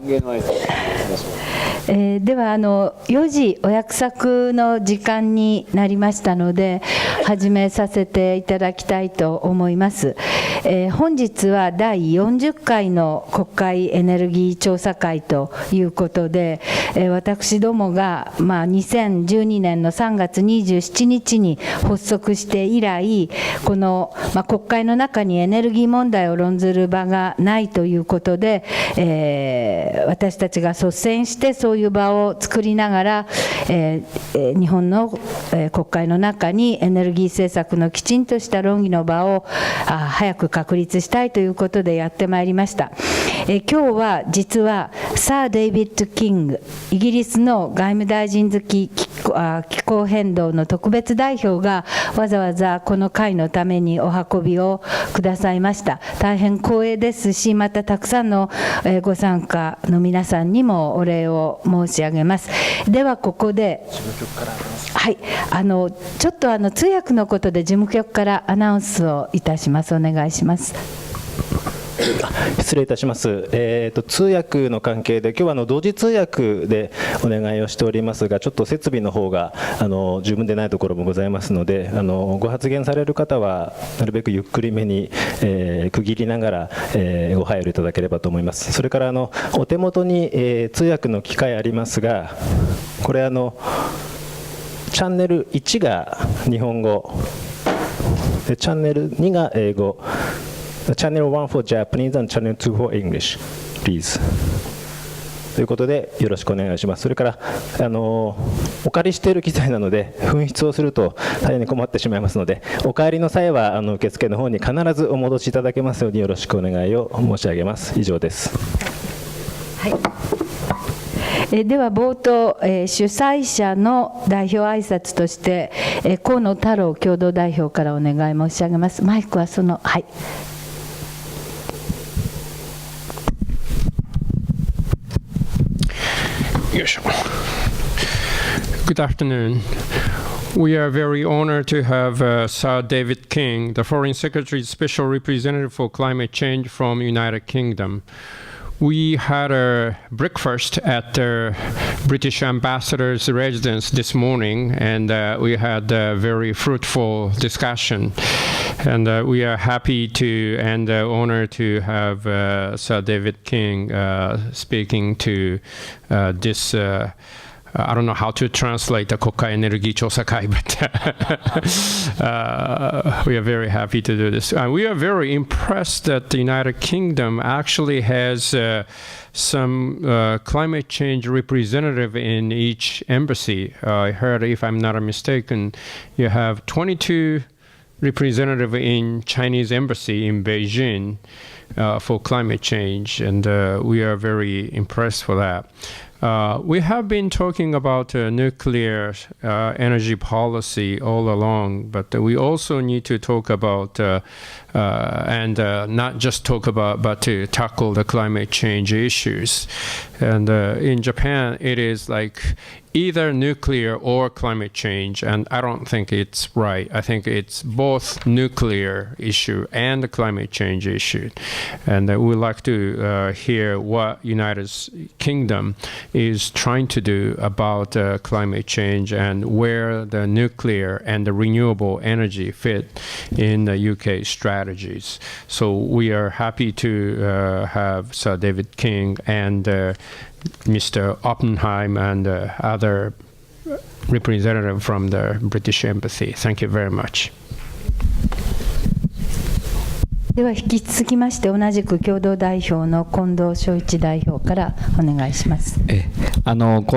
迎の挨拶お願いします。では4時お約束の時間になりましたので始めさせていただきたいと思います。本日は第40回の国会エネルギー調査会ということで、私どもが、2012年の3月27日に発足して以来、この、国会の中にエネルギー問題を論ずる場がないということで、私たちが率先してそういう場を作りながら、日本の、国会の中にエネルギー政策のきちんとした論議の場を早く確立したいということでやってまいりました。今日は実はサー・デイビッド・キング、イギリスの外務大臣付気候変動の特別代表がわざわざこの会のためにお運びをくださいました。大変光栄ですし、またたくさんのご参加の皆さんにもお礼を申し上げます。ではここで、はい、ちょっと通訳のことで事務局からアナウンスをいたします。お願いします。失礼いたします。通訳の関係で今日は同時通訳でお願いをしておりますが、ちょっと設備の方が十分でないところもございますので、ご発言される方はなるべくゆっくりめに、区切りながら、ご配慮いただければと思います。それからお手元に、通訳の機械ありますが、これチャンネル1が日本語で、チャンネル2が英語。Channel 1 for Japanese and Channel 2 for English, please. ということでよろしくお願いします。それからお借りしている機材なので紛失をすると大変に困ってしまいますので、お帰りの際は受付の方に必ずお戻しいただけますようによろしくお願いを申し上げます。以上です。はい。では冒頭、主催者の代表挨拶として河野太郎共同代表からお願い申し上げます。マイクははい。Good afternoon. We are very honored to have Sir David King, the Foreign Secretary's Special Representative for Climate Change from United Kingdom. We had a breakfast at the British Ambassador's residence this morning, and we had a very fruitful discussion. And we are happy to and honored to have Sir David King speaking to this. I don't know how to translate the 国会エネルギー調査会, but we are very happy to do this. We are very impressed that the United Kingdom actually has some climate change representative in each embassy. I heard, if I'm not mistaken, you have 22 representative in Chinese embassy in Beijing for climate change, and we are very impressed for that. We have been talking about nuclear energy policy all along, but we also need to talk about and not just talk about, but to tackle the climate change issues. And in Japan, it is like either nuclear or climate change, and I don't think it's right. I think it's both nuclear issue and the climate change issue. And we'd like to hear what United Kingdom is trying to do about climate change and where the nuclear and the renewable energy fit in the UK strategies. So we are happy to have Sir David King and Mr. Oppenheim and other representative from the British Embassy. Thank you very much. では引き続きまして同じく共同代表の近藤昭一代表からお願いします。近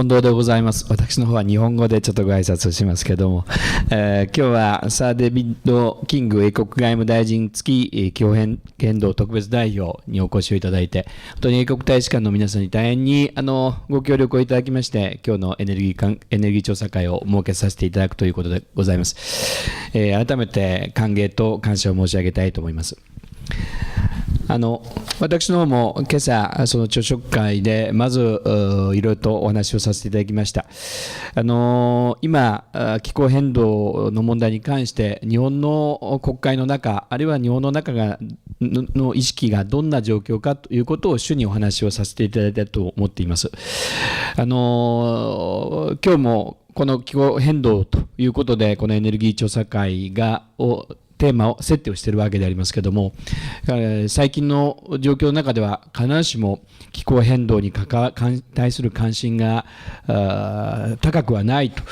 藤でございます。私の方は日本語でちょっとご挨拶をしますけども、今日はサー・デビッド・キング英国外務大臣付き気候変動特別代表にお越しをいただいて、本当に英国大使館の皆さんに大変にご協力をいただきまして、今日のエネルギー調査会を設けさせていただくということでございます。改めて歓迎と感謝を申し上げたいと思います。私の方も今朝、その朝食会でまずいろいろとお話をさせていただきました。今、気候変動の問題に関して日本の国会の中、あるいは日本の中の意識がどんな状況かということを主にお話をさせていただいたと思っています。今日もこの気候変動ということで、このエネルギー調査会テーマを設定をしているわけでありますけれども、最近の状況の中では必ずしも気候変動に対する関心が高くはないと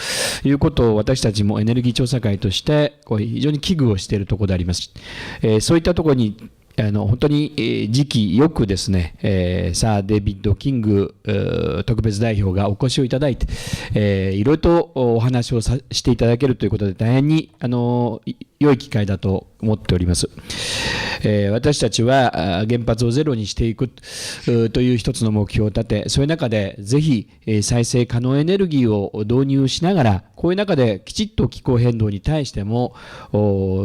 いうことを、私たちもエネルギー調査会として非常に危惧をしているところであります。そういったところに本当に時期よくですね、サー・デービッド・キング特別代表がお越しをいただいて、いろいろとお話をしていただけるということで、大変に良い機会だと思っております。私たちは原発をゼロにしていくという一つの目標を立て、そういう中でぜひ再生可能エネルギーを導入しながら、こういう中できちっと気候変動に対しても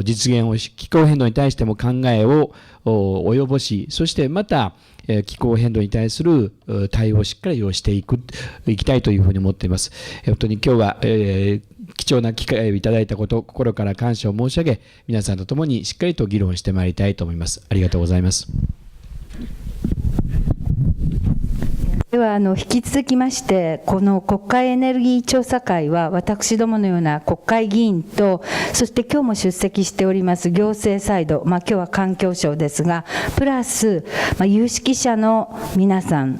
実現をし、気候変動に対しても考えを及ぼし、そしてまた気候変動に対する対応をしっかりをしていきたいというふうに思っています。本当に今日は貴重な機会をいただいたこと、心から感謝を申し上げ、皆さんと共にしっかりと議論してまいりたいと思います。ありがとうございます。では引き続きまして、この国会エネルギー調査会は、私どものような国会議員と、そして今日も出席しております行政サイド、今日は環境省ですが、プラス、有識者の皆さん、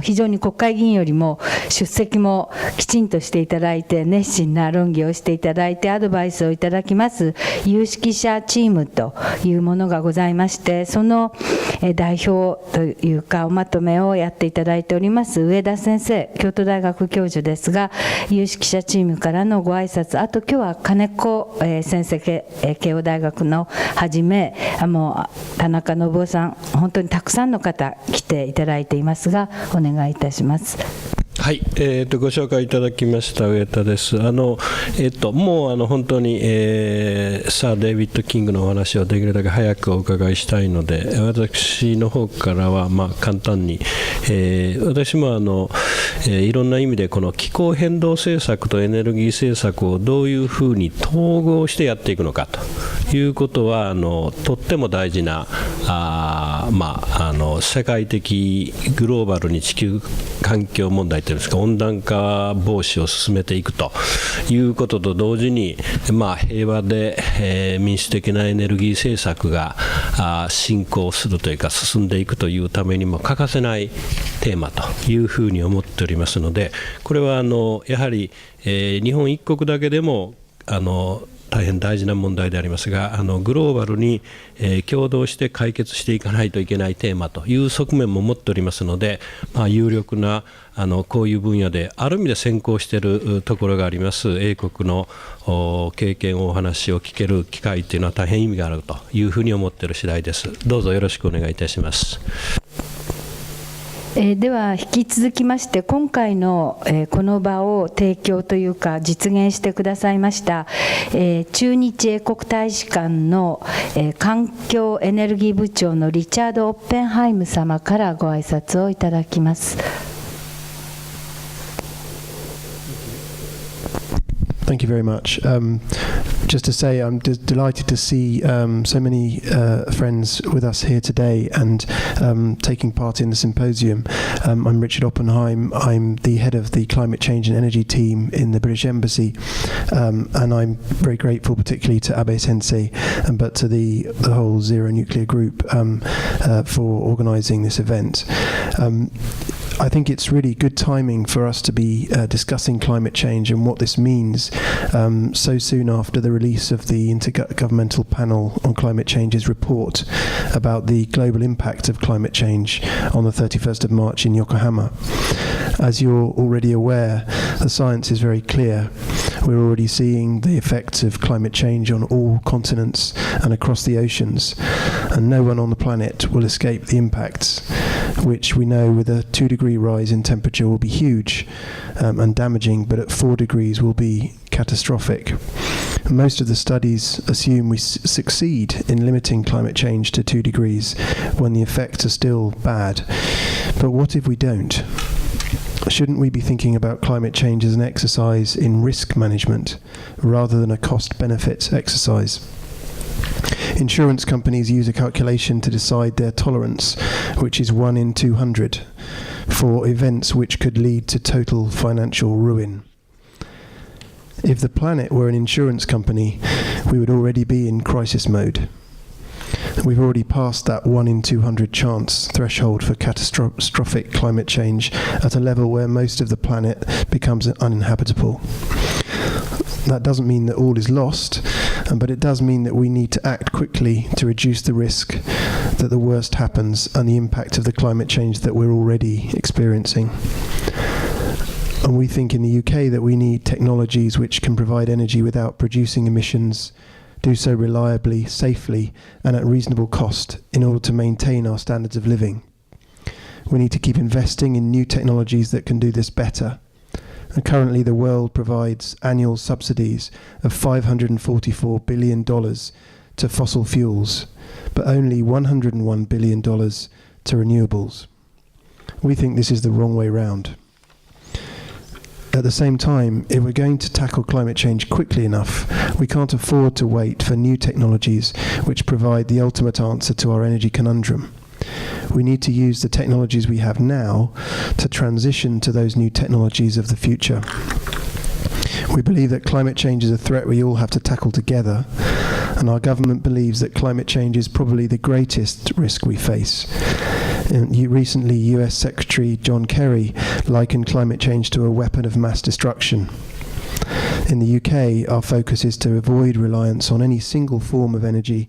非常に国会議員よりも出席もきちんとしていただいて、熱心な論議をしていただいて、アドバイスをいただきます有識者チームというものがございまして、その代表というか、おまとめをやっていただいております上田先生、京都大学教授ですが、有識者チームからのご挨拶、あと今日は金子先生、慶応大学のはじめ、田中信夫さん、本当にたくさんの方来ていただいていますが、お願いいたします。はい、ご紹介いただきました上田です。もう本当に、サー・デイビッド・キングのお話をできるだけ早くお伺いしたいので、私の方からは簡単に、私もいろんな意味でこの気候変動政策とエネルギー政策をどういうふうに統合してやっていくのかということはとっても大事な世界的グローバルに地球環境問題というんですか、温暖化防止を進めていくということと同時に、平和で、民主的なエネルギー政策が進行するというか進んでいくというためにも欠かせないテーマというふうに思っておりますので、これはやはり、日本一国だけでも大変大事な問題でありますが、グローバルに、共同して解決していかないといけないテーマという側面も持っておりますので、有力なこういう分野である意味で先行しているところがあります英国の経験お話を聞ける機会というのは大変意味があるというふうに思っている次第です。どうぞよろしくお願いいたします。では引き続きまして、今回のこの場を提供というか実現してくださいました駐日英国大使館の環境エネルギー部長のリチャード・オッペンハイム様からご挨拶をいただきます。Thank you very much. Just to say, I'm delighted to see so many friends with us here today and taking part in the symposium. I'm Richard Oppenheim. I'm the head of the Climate Change and Energy team in the British Embassy, and I'm very grateful, particularly to Abe Sensei, but to the whole Zero Nuclear Group for organising this event. I think it's really good timing for us to be discussing climate change and what this means so soon after the release of the Intergovernmental Panel on Climate Change's report about the global impact of climate change on the 31st of March in Yokohama. As you're already aware, the science is very clear. We're already seeing the effects of climate change on all continents and across the oceans, and no one on the planet will escape the impacts, which we know with a 2-degree rise in temperature will be huge and damaging, but at 4 degrees will be catastrophic. Most of the studies assume we succeed in limiting climate change to 2 degrees when the effects are still bad. But what if we don't? Shouldn't we be thinking about climate change as an exercise in risk management rather than a cost-benefit exercise? Insurance companies use a calculation to decide their tolerance, which is 1 in 200, for events which could lead to total financial ruin. If the planet were an insurance company, we would already be in crisis mode. We've already passed that 1 in 200 chance threshold for catastrophic climate change at a level where most of the planet becomes uninhabitable. That doesn't mean that all is lost, but it does mean that we need to act quickly to reduce the risk that the worst happens and the impact of the climate change that we're already experiencing. And we think in the UK that we need technologies which can provide energy without producing emissions, do so reliably, safely, and at reasonable cost in order to maintain our standards of living. We need to keep investing in new technologies that can do this better. And currently the world provides annual subsidies of $544 billion to fossil fuels, but only $101 billion to renewables. We think this is the wrong way round. At the same time, if we're going to tackle climate change quickly enough, we can't afford to wait for new technologies which provide the ultimate answer to our energy conundrum. We need to use the technologies we have now to transition to those new technologies of the future. We believe that climate change is a threat we all have to tackle together, and our government believes that climate change is probably the greatest risk we face. Recently, US Secretary John Kerry likened climate change to a weapon of mass destruction. In the UK, our focus is to avoid reliance on any single form of energy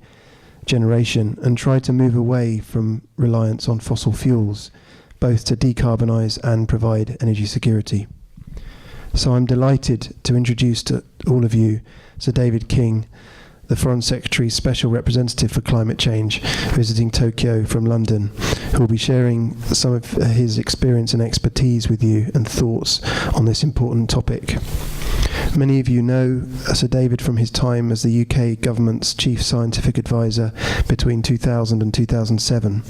generation and try to move away from reliance on fossil fuels, both to decarbonise and provide energy security. So I'm delighted to introduce to all of you Sir David King, the Foreign Secretary's Special Representative for Climate Change, visiting Tokyo from London, who will be sharing some of his experience and expertise with you and thoughts on this important topic. Many of you know Sir David from his time as the UK government's Chief Scientific Advisor between 2000 and 2007.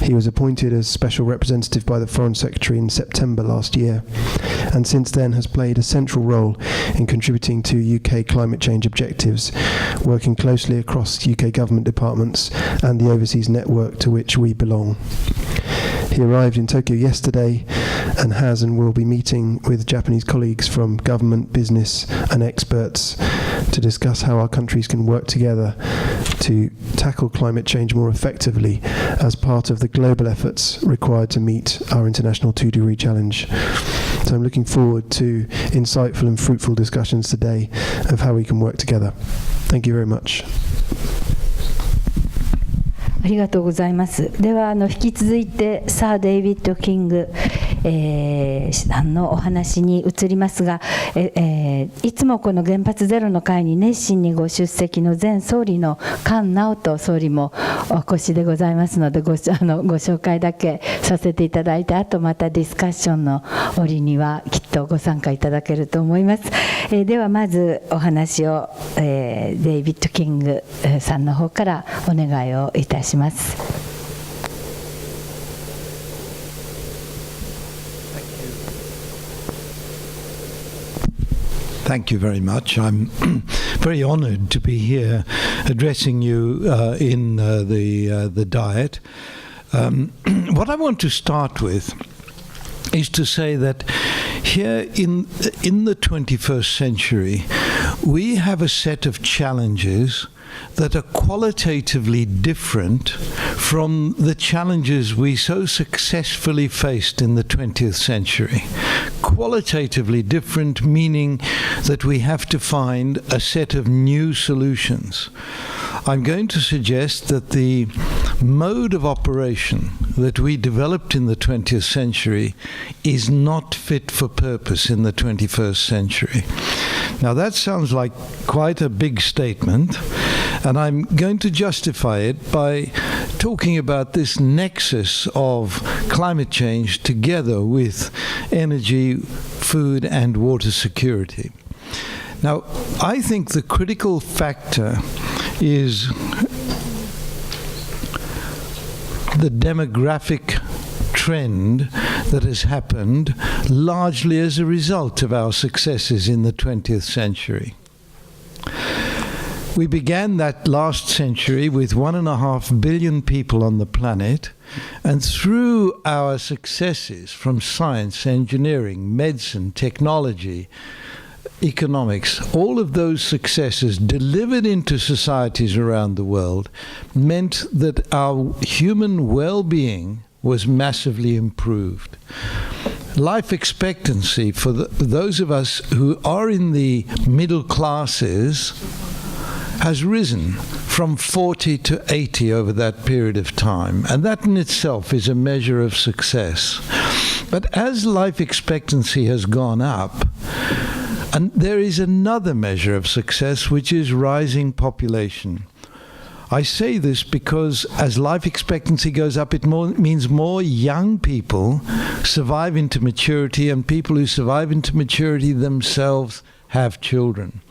He was appointed as Special Representative by the Foreign Secretary in September last year, and since then has played a central role in contributing to UK climate change objectives, working closely across UK government departments and the overseas network to which we belong. He arrived in Tokyo yesterday and has and will be meeting with Japanese colleagues from government, business and experts to discuss how our countries can work together to tackle climate change more effectively as part of the global efforts required to meet our international 2-degree challenge. So I'm looking forward to insightful and fruitful discussions today of how we can work together. Thank you very much. ありがとうございます。では引き続いてサー・デイビッド・キング、さんのお話に移りますが、いつもこの原発ゼロの会に熱心にご出席の前総理の菅直人総理もお越しでございますので、ご紹介だけさせていただいて、あとまたディスカッションの折にはきっとご参加いただけると思います。ではまずお話を、デイビッド・キングさんの方からお願いをいたします。Thank you very much. I'm very honored to be here addressing you in the Diet. What I want to start with is to say that here in the 21st century, we have a set of challenges that are qualitatively different from the challenges we so successfully faced in the 20th century. Qualitatively different, meaning that we have to find a set of new solutions. I'm going to suggest that the mode of operation that we developed in the 20th century is not fit for purpose in the 21st century. Now that sounds like quite a big statement, and I'm going to justify it by talking about this nexus of climate change together with energy, food and water security. Now, I think the critical factor is the demographic trend that has happened largely as a result of our successes in the 20th century. We began that last century with 1.5 billion people on the planet, and through our successes from science, engineering, medicine, technology, economics, all of those successes delivered into societies around the world meant that our human well-being was massively improved. Life expectancy for those of us who are in the middle classes has risen from 40 to 80 over that period of time, and that in itself is a measure of success. But as life expectancy has gone up, and there is another measure of success, which is rising population. I say this because as life expectancy goes up, it means more young people survive into maturity, and people who survive into maturity themselves have children.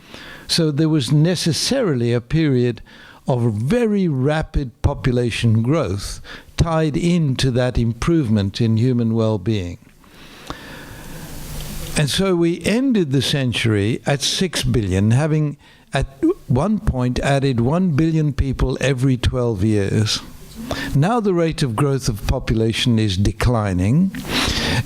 So there was necessarily a period of very rapid population growth tied into that improvement in human well-being. And so we ended the century at 6 billion, having at one point added 1 billion people every 12 years. Now the rate of growth of population is declining,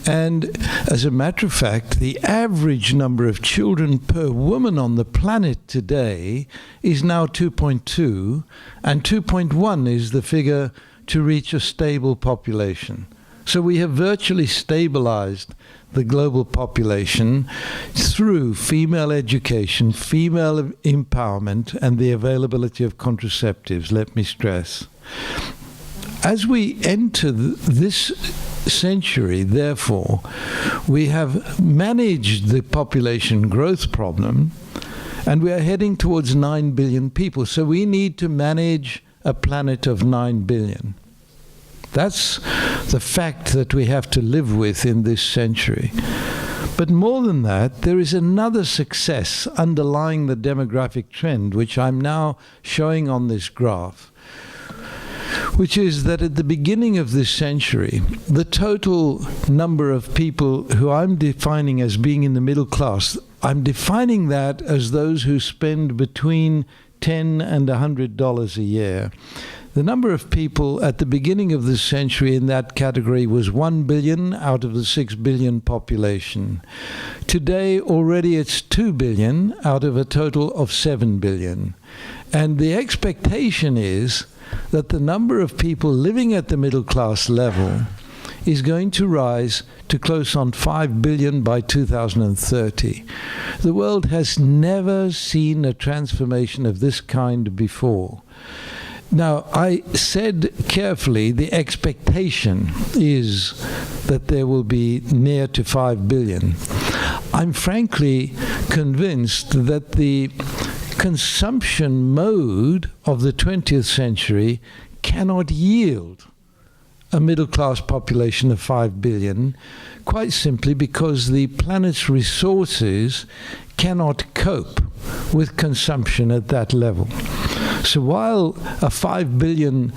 and as a matter of fact, the average number of children per woman on the planet today is now 2.2, and 2.1 is the figure to reach a stable population. So we have virtually stabilized the global population through female education, female empowerment, and the availability of contraceptives, let me stress. As we enter this century, therefore, we have managed the population growth problem, and we are heading towards 9 billion people. So we need to manage a planet of 9 billion. That's the fact that we have to live with in this century. But more than that, there is another success underlying the demographic trend, which I'm now showing on this graph, which is that at the beginning of this century, the total number of people who I'm defining as being in the middle class, I'm defining that as those who spend between $10 and $100 a year. The number of people at the beginning of this century in that category was 1 billion out of the 6 billion population. Today, already it's 2 billion out of a total of 7 billion. And the expectation is that the number of people living at the middle class level is going to rise to close on 5 billion by 2030. The world has never seen a transformation of this kind before. Now, I said carefully the expectation is that there will be near to 5 billion. I'm frankly convinced that the consumption mode of the 20th century cannot yield a middle-class population of 5 billion, quite simply because the planet's resources cannot cope with consumption at that level. So while a 5 billion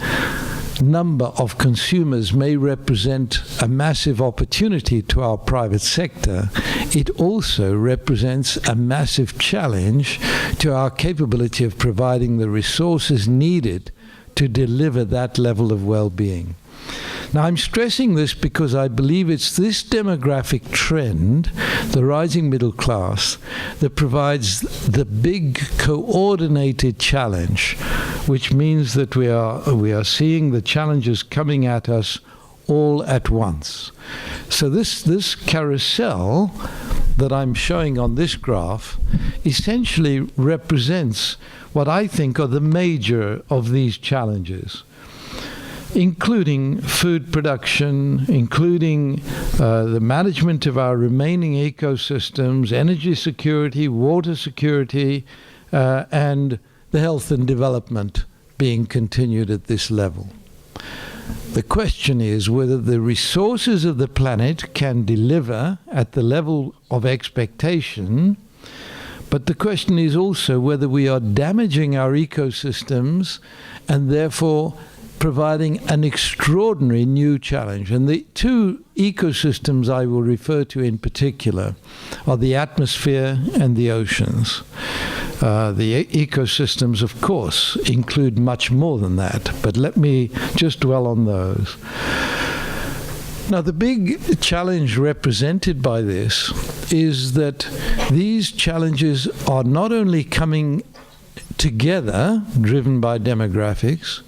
number of consumers may represent a massive opportunity to our private sector, it also represents a massive challenge to our capability of providing the resources needed to deliver that level of well-being. Now, I'm stressing this because I believe it's this demographic trend, the rising middle class, that provides the big coordinated challenge, which means that we are seeing the challenges coming at us all at once. So this carousel that I'm showing on this graph essentially represents what I think are the major of these challenges, including food production, including the management of our remaining ecosystems, energy security, water security, and the health and development being continued at this level. The question is whether the resources of the planet can deliver at the level of expectation, but But the question is also whether we are damaging our ecosystems and therefore providing an extraordinary new challenge. And the two ecosystems I will refer to in particular are the atmosphere and the oceans. The ecosystems, of course, include much more than that, but let me just dwell on those. Now, the big challenge represented by this is that these challenges are not only coming together, driven by demographics,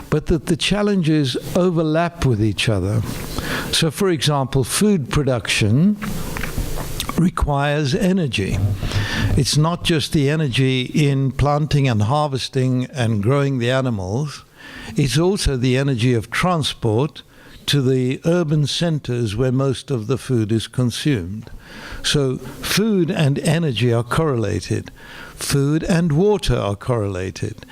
but that the challenges overlap with each other. So, for example, food production requires energy. It's not just the energy in planting and harvesting and growing the animals, it's also the energy of transport to the urban centers where most of the food is consumed. So food and energy are correlated. Food and water are correlated.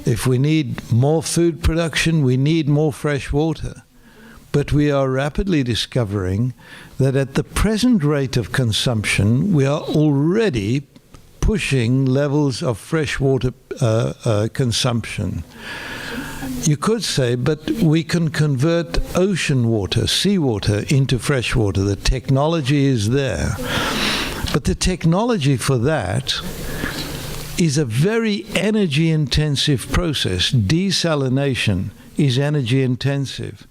If we need more food production, we need more fresh water. But we are rapidly discovering that at the present rate of consumption, we are already pushing levels of fresh water consumption. You could say, but we can convert ocean water, seawater, into fresh water. The technology is there. But the technology for that is a very energy-intensive process. Desalination is energy-intensive.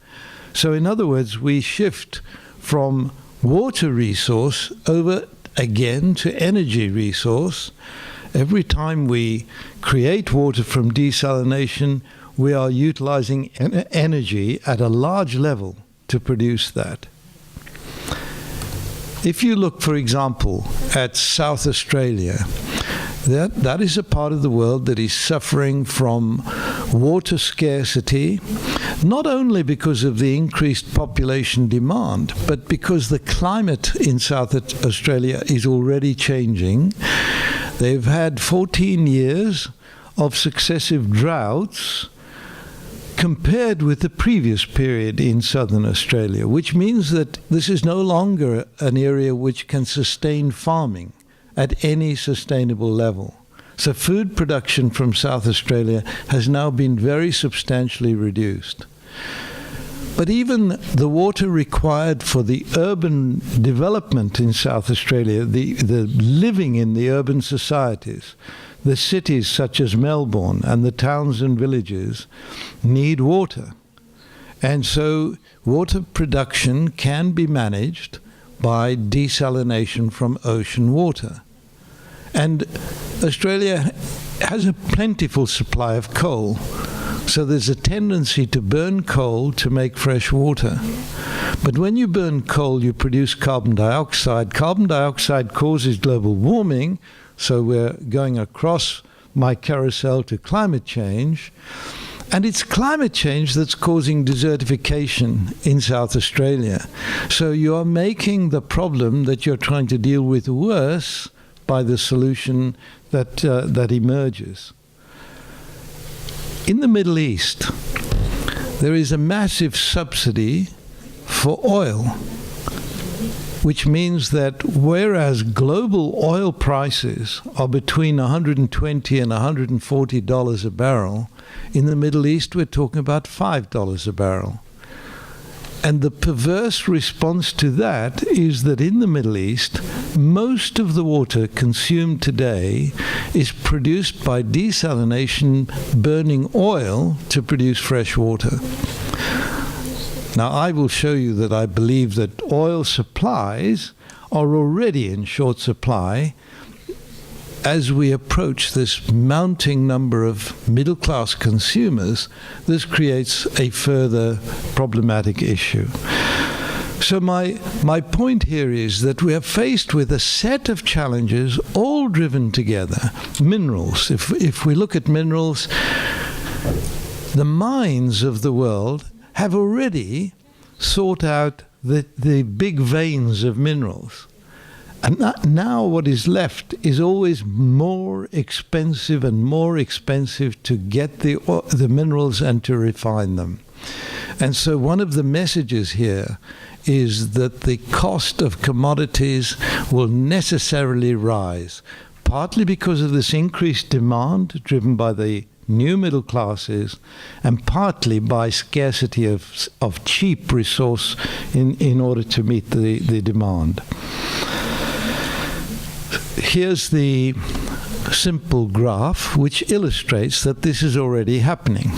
So in other words, we shift from water resource over again to energy resource. Every time we create water from desalination, we are utilizing energy at a large level to produce that. If you look, for example, at South Australia, that is a part of the world that is suffering from water scarcity, not only because of the increased population demand, but because the climate in South Australia is already changing. They've had 14 years of successive droughts compared with the previous period in southern Australia, which means that this is no longer an area which can sustain farming at any sustainable level. So food production from South Australia has now been very substantially reduced. But even the water required for the urban development in South Australia, the living in the urban societies, the cities such as Melbourne and the towns and villages need water. And so water production can be managed by desalination from ocean water. And Australia has a plentiful supply of coal. So there's a tendency to burn coal to make fresh water. But when you burn coal, you produce carbon dioxide. Carbon dioxide causes global warming, so we're going across my carousel to climate change. And it's climate change that's causing desertification in South Australia. So you are making the problem that you're trying to deal with worse by the solution that emerges. In the Middle East, there is a massive subsidy for oil, which means that whereas global oil prices are between $120 and $140 a barrel, in the Middle East we're talking about $5 a barrel. And the perverse response to that is that in the Middle East, most of the water consumed today is produced by desalination, burning oil to produce fresh water. Now, I will show you that I believe that oil supplies are already in short supply as we approach this mounting number of middle-class consumers. This creates a further problematic issue. So my point here is that we are faced with a set of challenges all driven together. Minerals. If we look at minerals, the mines of the world have already sought out the big veins of minerals. And now what is left is always more expensive and more expensive to get the minerals and to refine them. And so one of the messages here is that the cost of commodities will necessarily rise. partly because of this increased demand driven by the new middle classes, and partly by scarcity of cheap resource in order to meet the demand. Here's the simple graph which illustrates that this is already happening.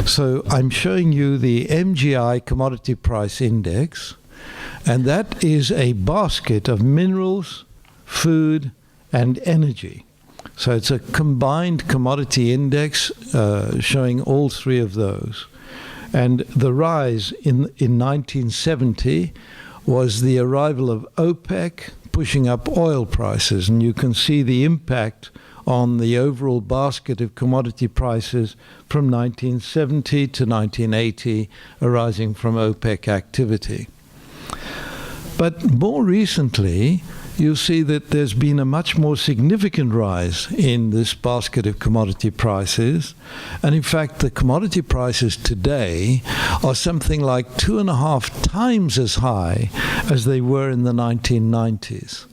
So I'm showing you the MGI commodity price index, and that is a basket of minerals, food, and energy. So it's a combined commodity index showing all three of those. And the rise in 1970 was the arrival of OPEC pushing up oil prices, and you can see the impact on the overall basket of commodity prices from 1970 to 1980 arising from OPEC activity. But more recently, you'll see that there's been a much more significant rise in this basket of commodity prices. And in fact, the commodity prices today are something like 2.5 times as high as they were in the 1990s.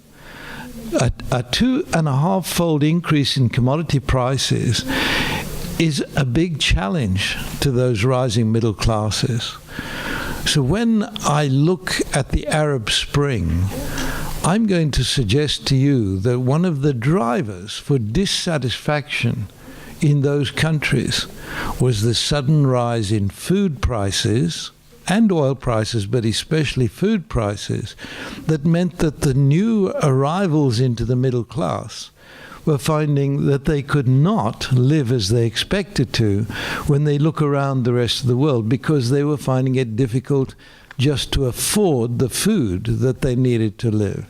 A 2.5-fold increase in commodity prices is a big challenge to those rising middle classes. So when I look at the Arab Spring, I'm going to suggest to you that one of the drivers for dissatisfaction in those countries was the sudden rise in food prices and oil prices, but especially food prices, that meant that the new arrivals into the middle class were finding that they could not live as they expected to when they look around the rest of the world, because they were finding it difficult just to afford the food that they needed to live.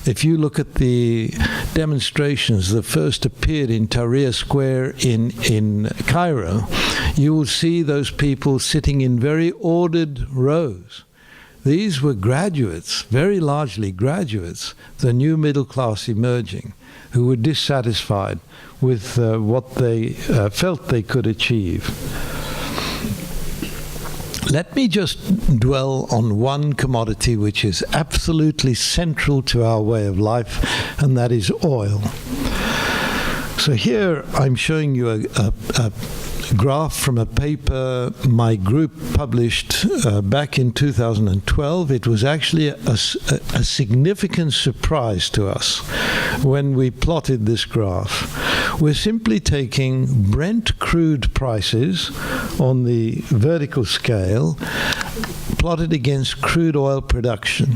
If you look at the demonstrations that first appeared in Tahrir Square in Cairo, you will see those people sitting in very ordered rows. These were graduates, very largely graduates, the new middle class emerging, who were dissatisfied with what they felt they could achieve. Let me just dwell on one commodity which is absolutely central to our way of life, and that is oil. So here I'm showing you a graph from a paper my group published back in 2012. It was actually a significant surprise to us when we plotted this graph. We're simply taking Brent crude prices on the vertical scale plotted against crude oil production.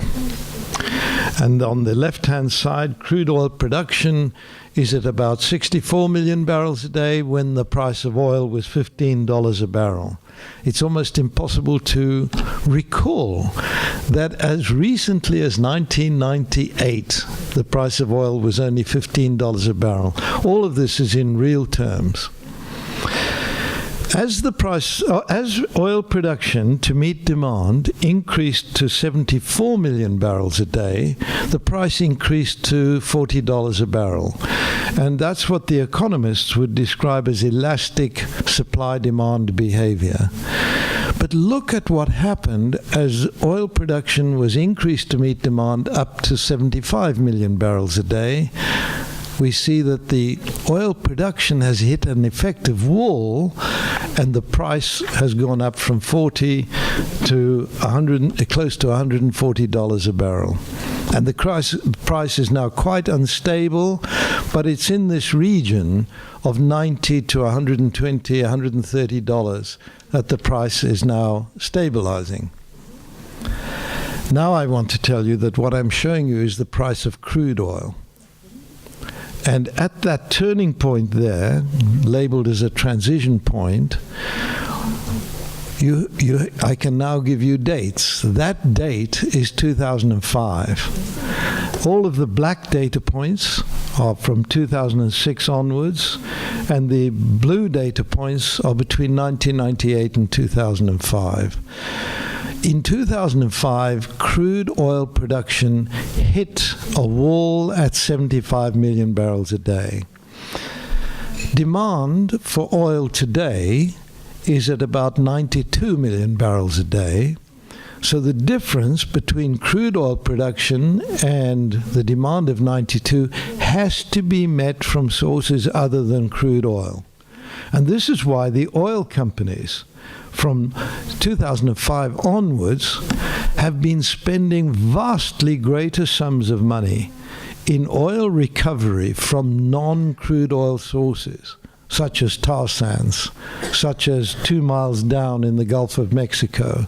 And on the left-hand side, crude oil production is at about 64 million barrels a day when the price of oil was $15 a barrel. It's almost impossible to recall that as recently as 1998, the price of oil was only $15 a barrel. All of this is in real terms. As oil production to meet demand increased to 74 million barrels a day, the price increased to $40 a barrel. And that's what the economists would describe as elastic supply-demand behavior. But look at what happened as oil production was increased to meet demand up to 75 million barrels a day. We see that the oil production has hit an effective wall, and the price has gone up from 40 to close to $140 a barrel. And the price is now quite unstable, but it's in this region of $90 to $120, $130 that the price is now stabilizing. Now I want to tell you that what I'm showing you is the price of crude oil. And at that turning point there, labeled as a transition point, I can now give you dates. That date is 2005. All of the black data points are from 2006 onwards, and the blue data points are between 1998 and 2005. In 2005, crude oil production hit a wall at 75 million barrels a day. Demand for oil today is at about 92 million barrels a day. So the difference between crude oil production and the demand of 92 has to be met from sources other than crude oil. And this is why the oil companies from 2005 onwards have been spending vastly greater sums of money in oil recovery from non-crude oil sources, such as tar sands, such as 2 miles down in the Gulf of Mexico.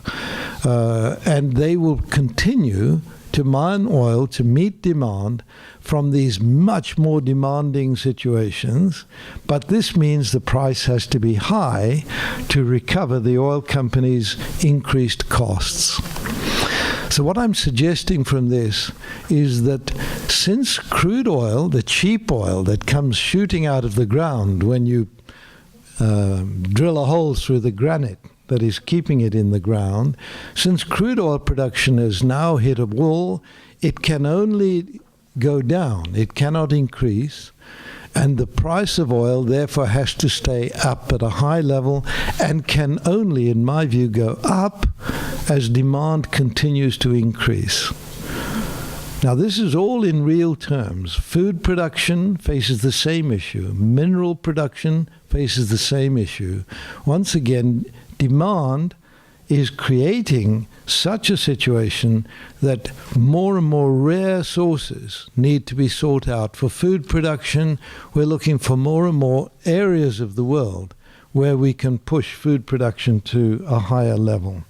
And they will continue to mine oil to meet demand from these much more demanding situations, but this means the price has to be high to recover the oil companies' increased costs. So what I'm suggesting from this is that since crude oil, the cheap oil that comes shooting out of the ground when you drill a hole through the granite that is keeping it in the ground, since crude oil production has now hit a wall, it can only go down, it cannot increase, and the price of oil therefore has to stay up at a high level and can only, in my view, go up as demand continues to increase. Now this is all in real terms. Food production faces the same issue. Mineral production faces the same issue. Once again, demand is creating such a situation that more and more rare sources need to be sought out. For food production, we're looking for more and more areas of the world where we can push food production to a higher level.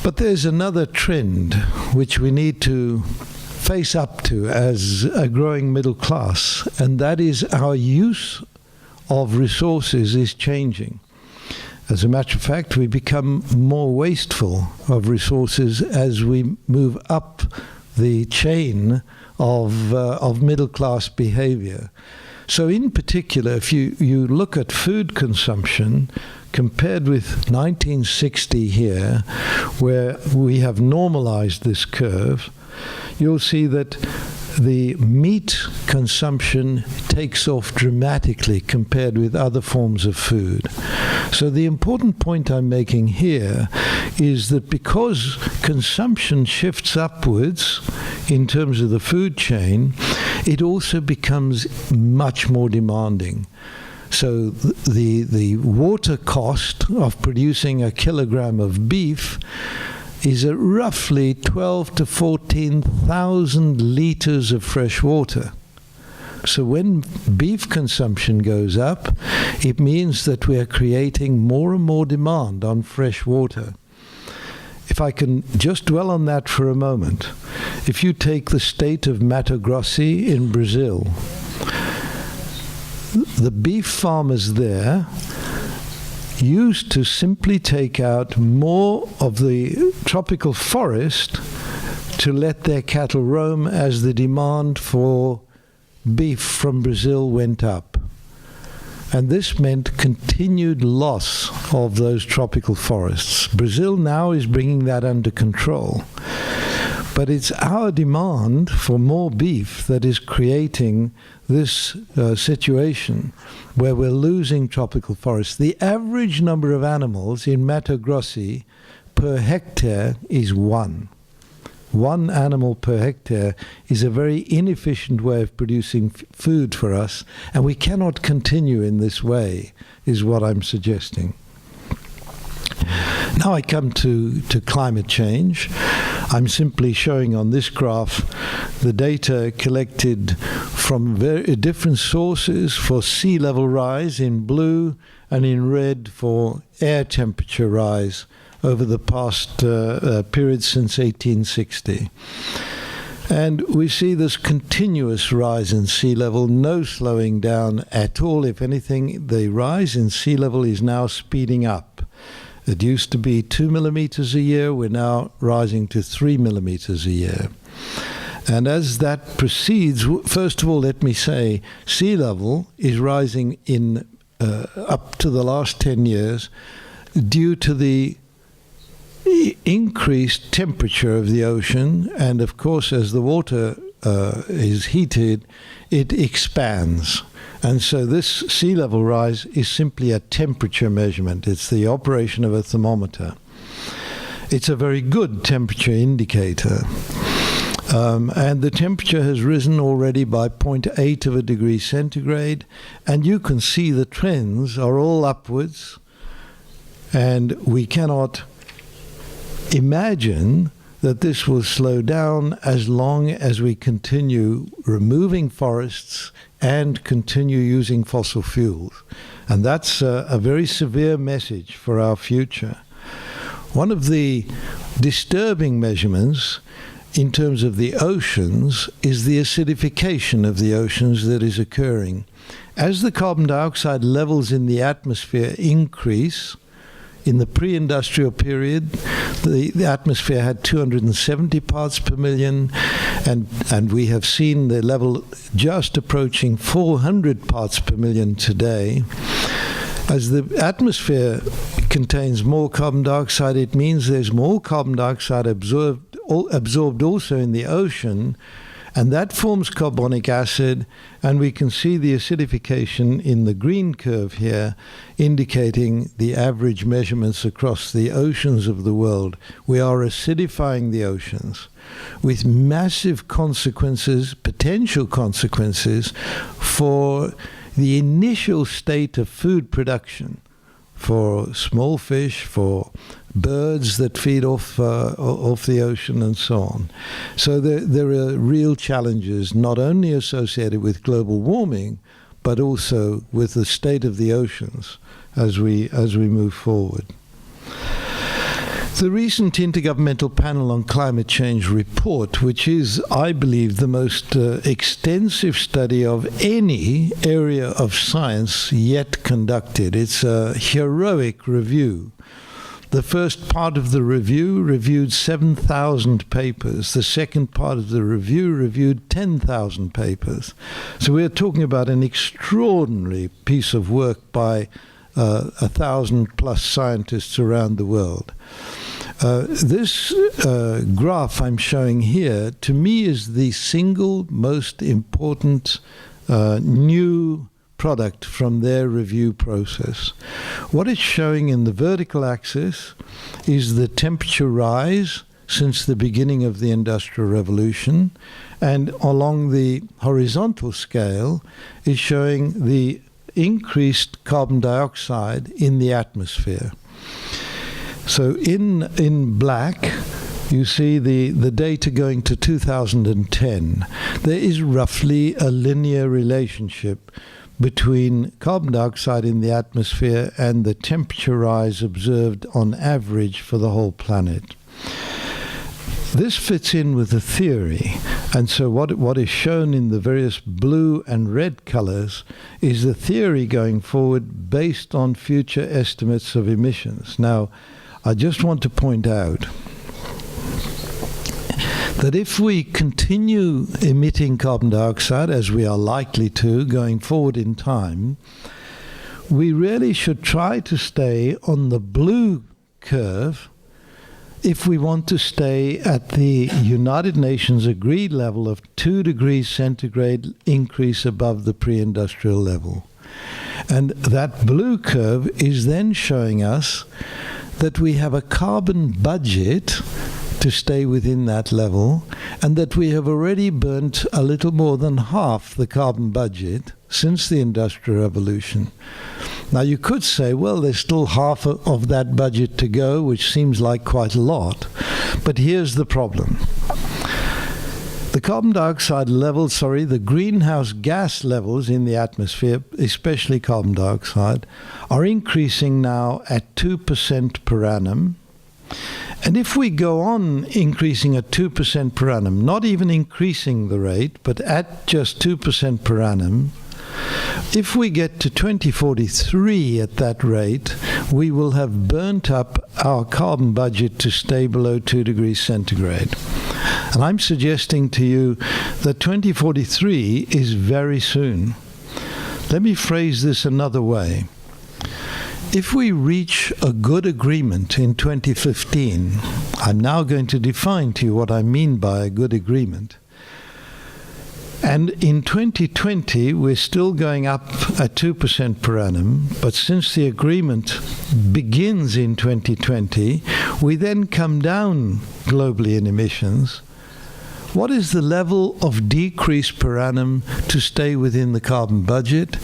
But there's another trend which we need to face up to as a growing middle class, and that is our use of resources is changing. As a matter of fact, we become more wasteful of resources as we move up the chain of middle-class behavior. So in particular, if you look at food consumption compared with 1960 here, where we have normalized this curve, you'll see that the meat consumption takes off dramatically compared with other forms of food. So the important point I'm making here is that because consumption shifts upwards in terms of the food chain, it also becomes much more demanding. So the water cost of producing a kilogram of beef is at roughly 12 to 14,000 liters of fresh water. So when beef consumption goes up, it means that we are creating more and more demand on fresh water. If I can just dwell on that for a moment, if you take the state of Mato Grosso in Brazil, the beef farmers there used to simply take out more of the tropical forest to let their cattle roam as the demand for beef from Brazil went up. And this meant continued loss of those tropical forests. Brazil now is bringing that under control. But it's our demand for more beef that is creating this situation where we're losing tropical forests. The average number of animals in Mato Grosso per hectare is 1. 1 animal per hectare is a very inefficient way of producing food for us, and we cannot continue in this way, is what I'm suggesting. Now I come to climate change. I'm simply showing on this graph the data collected from very different sources for sea level rise in blue and in red for air temperature rise over the past period since 1860. And we see this continuous rise in sea level, no slowing down at all. If anything, the rise in sea level is now speeding up. It used to be 2 millimeters a year. We're now rising to 3 millimeters a year. And as that proceeds, first of all, let me say, sea level is rising in up to the last 10 years due to the increased temperature of the ocean, and of course as the water is heated, it expands. And so this sea level rise is simply a temperature measurement. It's the operation of a thermometer. it's a very good temperature indicator. And the temperature has risen already by 0.8 of a degree centigrade, and you can see the trends are all upwards, and we cannot imagine that this will slow down as long as we continue removing forests and continue using fossil fuels. And that's a very severe message for our future. One of the disturbing measurements in terms of the oceans is the acidification of the oceans that is occurring. As the carbon dioxide levels in the atmosphere increase, in the pre-industrial period, the atmosphere had 270 parts per million, and we have seen the level just approaching 400 parts per million today. As the atmosphere contains more carbon dioxide, it means there's more carbon dioxide absorbed also in the ocean, and that forms carbonic acid, and we can see the acidification in the green curve here, indicating the average measurements across the oceans of the world. We are acidifying the oceans with massive consequences, potential consequences, for the initial state of food production, for small fish, for birds that feed off the ocean, and so on. So there are real challenges, not only associated with global warming, but also with the state of the oceans as we move forward. The recent Intergovernmental Panel on Climate Change report, which is, I believe, the most extensive study of any area of science yet conducted. It's a heroic review. The first part of the review reviewed 7,000 papers. The second part of the review reviewed 10,000 papers. So we're talking about an extraordinary piece of work by 1,000+ scientists around the world. This graph I'm showing here, to me, is the single most important new product from their review process. What it's showing in the vertical axis is the temperature rise since the beginning of the Industrial Revolution, and along the horizontal scale is showing the increased carbon dioxide in the atmosphere. So in black, you see the data going to 2010. There is roughly a linear relationship between carbon dioxide in the atmosphere and the temperature rise observed on average for the whole planet. This fits in with the theory, and so what is shown in the various blue and red colors is the theory going forward based on future estimates of emissions. Now, I just want to point out that if we continue emitting carbon dioxide, as we are likely to going forward in time, we really should try to stay on the blue curve if we want to stay at the United Nations agreed level of 2 degrees centigrade increase above the pre-industrial level. And that blue curve is then showing us that we have a carbon budget to stay within that level, and that we have already burnt a little more than half the carbon budget since the Industrial Revolution. Now you could say, well, there's still half of that budget to go, which seems like quite a lot, but here's the problem. The carbon dioxide levels, the greenhouse gas levels in the atmosphere, especially carbon dioxide, are increasing now at 2% per annum. And if we go on increasing at 2% per annum, not even increasing the rate, but at just 2% per annum, if we get to 2043 at that rate, we will have burnt up our carbon budget to stay below 2 degrees centigrade. And I'm suggesting to you that 2043 is very soon. Let me phrase this another way. If we reach a good agreement in 2015, I'm now going to define to you what I mean by a good agreement. And in 2020, we're still going up at 2% per annum, but since the agreement begins in 2020, we then come down globally in emissions. What is the level of decrease per annum to stay within the carbon budget?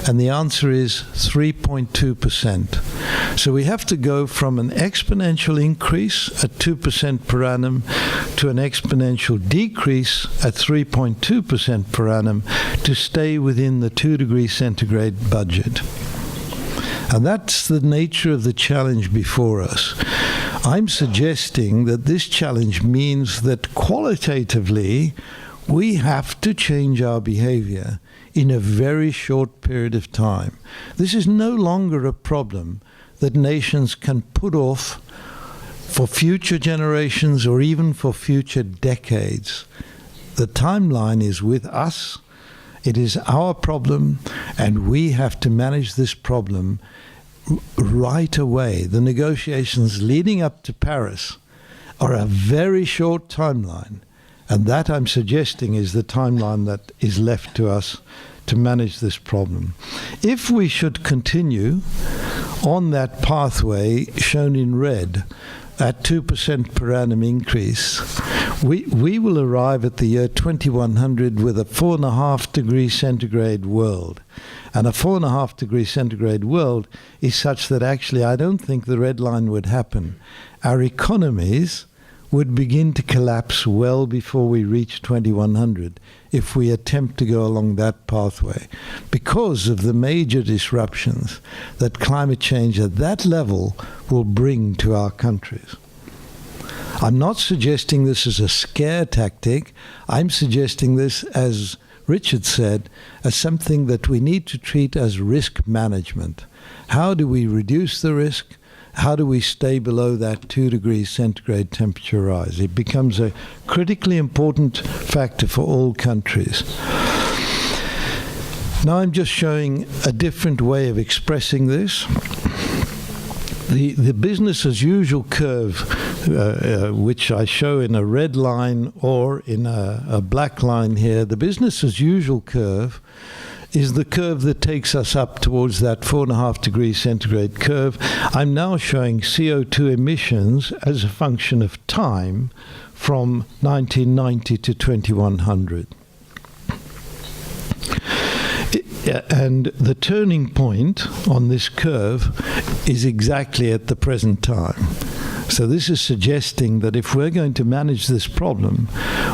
And the answer is 3.2%. So we have to go from an exponential increase at 2% per annum to an exponential decrease at 3.2% per annum to stay within the 2 degrees centigrade budget. And that's the nature of the challenge before us. I'm suggesting that this challenge means that qualitatively we have to change our behavior in a very short period of time. This is no longer a problem that nations can put off for future generations or even for future decades. The timeline is with us. It is our problem, and we have to manage this problem right away. The negotiations leading up to Paris are a very short timeline, and that, I'm suggesting, is the timeline that is left to us to manage this problem. If we should continue on that pathway shown in red, at 2% per annum increase, we will arrive at the year 2100 with a 4.5 degree centigrade world. And a 4.5 degree centigrade world is such that actually I don't think the red line would happen. Our economies would begin to collapse well before we reach 2100 if we attempt to go along that pathway, because of the major disruptions that climate change at that level will bring to our countries. I'm not suggesting this as a scare tactic. I'm suggesting this, as Richard said, as something that we need to treat as risk management. How do we reduce the risk? How do we stay below that 2 degrees centigrade temperature rise? It becomes a critically important factor for all countries. Now I'm just showing a different way of expressing this. The business as usual curve, which I show in a red line or in a black line here, the business as usual curve is the curve that takes us up towards that 4.5 degrees centigrade curve. I'm now showing CO2 emissions as a function of time from 1990 to 2100. And the turning point on this curve is exactly at the present time. So this is suggesting that if we're going to manage this problem,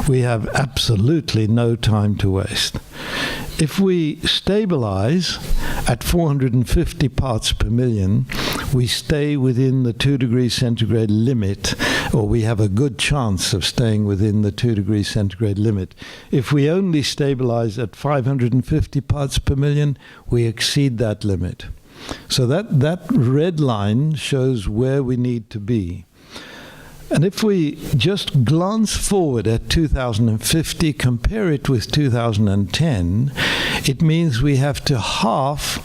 we have absolutely no time to waste. If we stabilize at 450 parts per million, we stay within the 2 degrees centigrade limit, or we have a good chance of staying within the 2 degrees centigrade limit. If we only stabilize at 550 parts per million, we exceed that limit. So that red line shows where we need to be. And if we just glance forward at 2050, compare it with 2010, it means we have to halve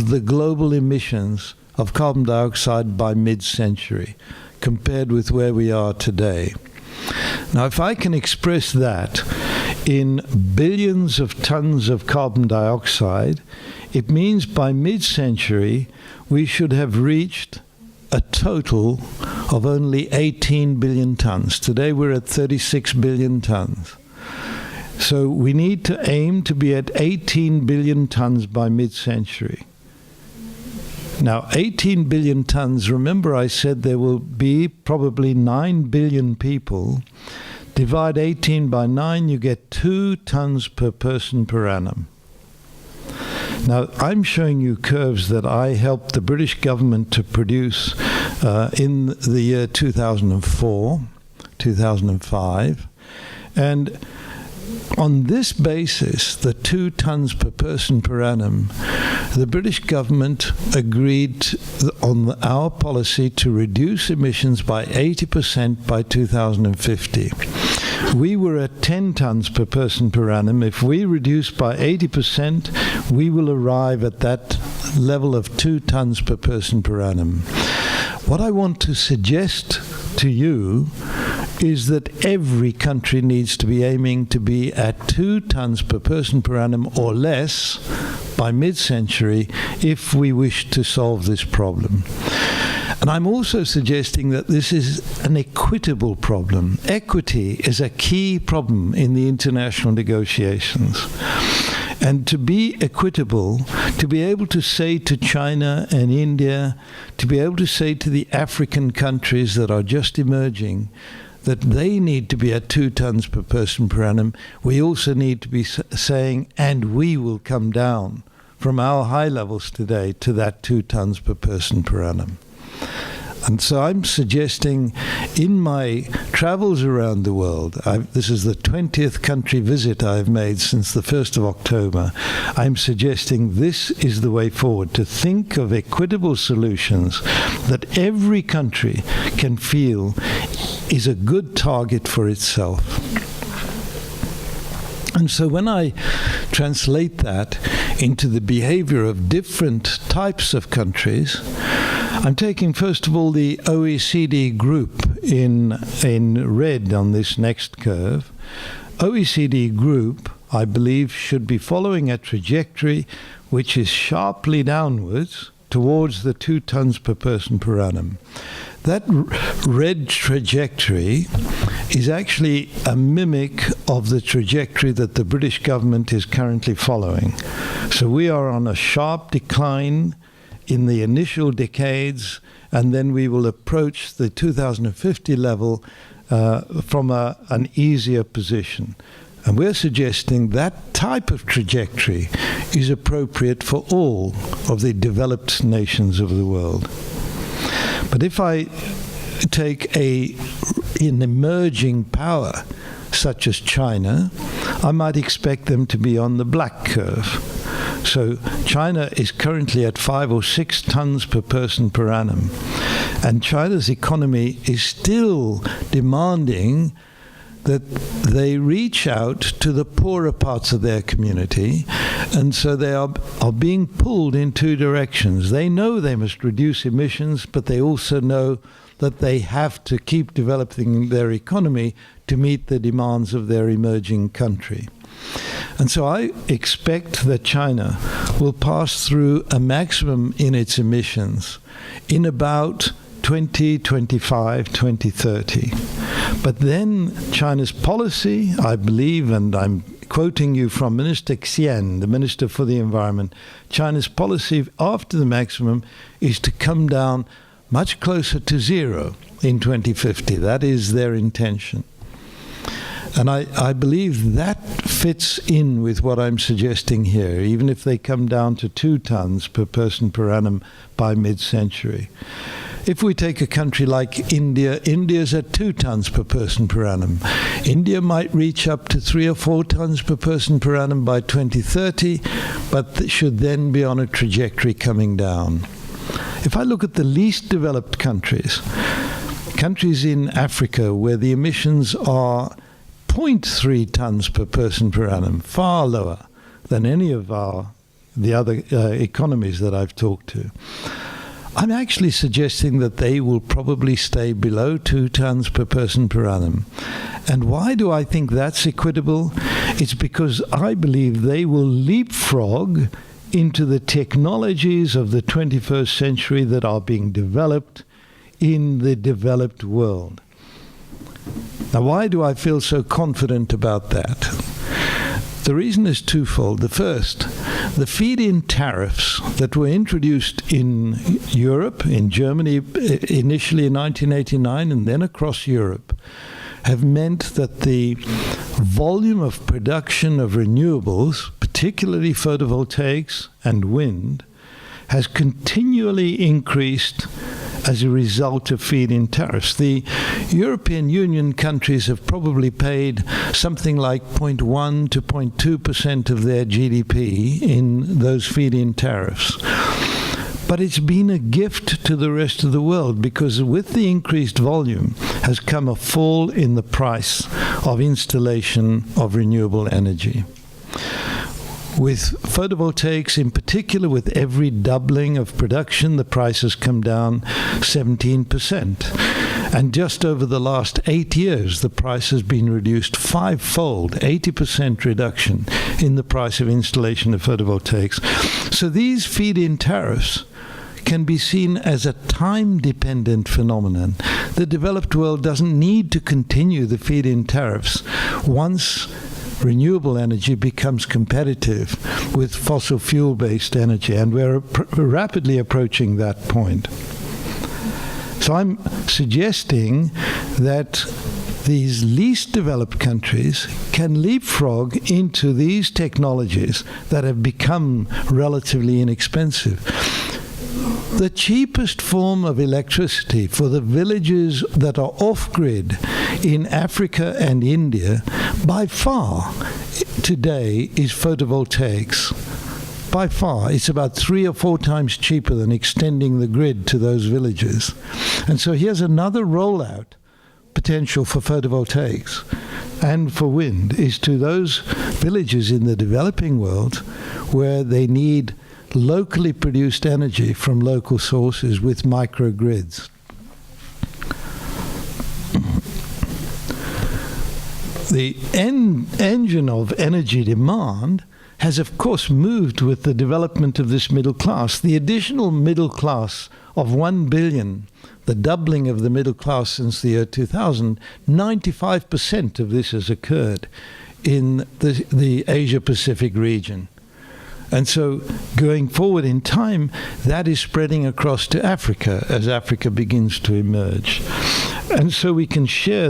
the global emissions of carbon dioxide by mid-century, compared with where we are today. Now, if I can express that in billions of tons of carbon dioxide, it means by mid-century we should have reached a total of only 18 billion tons. Today we're at 36 billion tons. So we need to aim to be at 18 billion tons by mid-century. Now, 18 billion tons, remember I said there will be probably 9 billion people. Divide 18 by 9, you get 2 tons per person per annum. Now, I'm showing you curves that I helped the British government to produce in the year 2004, 2005. And on this basis, the 2 tons per person per annum, the British government agreed on our policy to reduce emissions by 80% by 2050. We were at 10 tons per person per annum. If we reduce by 80%, we will arrive at that level of 2 tons per person per annum. What I want to suggest to you is that every country needs to be aiming to be at 2 tons per person per annum or less by mid-century if we wish to solve this problem. And I'm also suggesting that this is an equitable problem. Equity is a key problem in the international negotiations. And to be equitable, to be able to say to China and India, to be able to say to the African countries that are just emerging, that they need to be at 2 tons per person per annum, we also need to be saying, and we will come down from our high levels today to that 2 tons per person per annum. And so I'm suggesting in my travels around the world, this is the 20th country visit I've made since the 1st of October, I'm suggesting this is the way forward, to think of equitable solutions that every country can feel is a good target for itself. And so when I translate that into the behavior of different types of countries, I'm taking first of all the OECD group in red on this next curve. OECD group, I believe, should be following a trajectory which is sharply downwards towards the 2 tons per person per annum. That red trajectory is actually a mimic of the trajectory that the British government is currently following. So we are on a sharp decline in the initial decades, and then we will approach the 2050 level from an easier position. And we're suggesting that type of trajectory is appropriate for all of the developed nations of the world. But if I take an emerging power such as China, I might expect them to be on the black curve. So China is currently at 5 or 6 tons per person per annum. And China's economy is still demanding that they reach out to the poorer parts of their community, and so they are being pulled in 2 directions. They know they must reduce emissions, but they also know that they have to keep developing their economy to meet the demands of their emerging country. And so I expect that China will pass through a maximum in its emissions in about 2025, 2030. But then China's policy, I believe, and I'm quoting you from Minister Xian, the Minister for the Environment, China's policy after the maximum is to come down much closer to 0 in 2050. That is their intention. And I believe that fits in with what I'm suggesting here, even if they come down to 2 tons per person per annum by mid-century. If we take a country like India, India's at 2 tons per person per annum. India might reach up to 3 or 4 tons per person per annum by 2030, but should then be on a trajectory coming down. If I look at the least developed countries, countries in Africa where the emissions are 0.3 tons per person per annum, far lower than any of the other economies that I've talked to, I'm actually suggesting that they will probably stay below 2 tons per person per annum. And why do I think that's equitable? It's because I believe they will leapfrog into the technologies of the 21st century that are being developed in the developed world. Now, why do I feel so confident about that? The reason is twofold. The first, the feed-in tariffs that were introduced in Europe, in Germany initially in 1989 and then across Europe, have meant that the volume of production of renewables, particularly photovoltaics and wind, has continually increased as a result of feed-in tariffs. The European Union countries have probably paid something like 0.1 to 0.2% of their GDP in those feed-in tariffs. But it's been a gift to the rest of the world because with the increased volume has come a fall in the price of installation of renewable energy. With photovoltaics in particular, with every doubling of production, the price has come down 17%. And just over the last 8 years, the price has been reduced fivefold, 80% reduction in the price of installation of photovoltaics. So these feed-in tariffs can be seen as a time-dependent phenomenon. The developed world doesn't need to continue the feed-in tariffs once renewable energy becomes competitive with fossil fuel-based energy, and we're rapidly approaching that point. So I'm suggesting that these least developed countries can leapfrog into these technologies that have become relatively inexpensive. The cheapest form of electricity for the villages that are off-grid in Africa and India, by far today, is photovoltaics. By far, it's about 3 or 4 times cheaper than extending the grid to those villages. And so here's another rollout potential for photovoltaics and for wind, is to those villages in the developing world where they need locally produced energy from local sources with microgrids. The engine of energy demand has of course moved with the development of this middle class. The additional middle class of 1 billion, the doubling of the middle class since the year 2000, 95% of this has occurred in the Asia-Pacific region. And so going forward in time, that is spreading across to Africa as Africa begins to emerge. And so we can see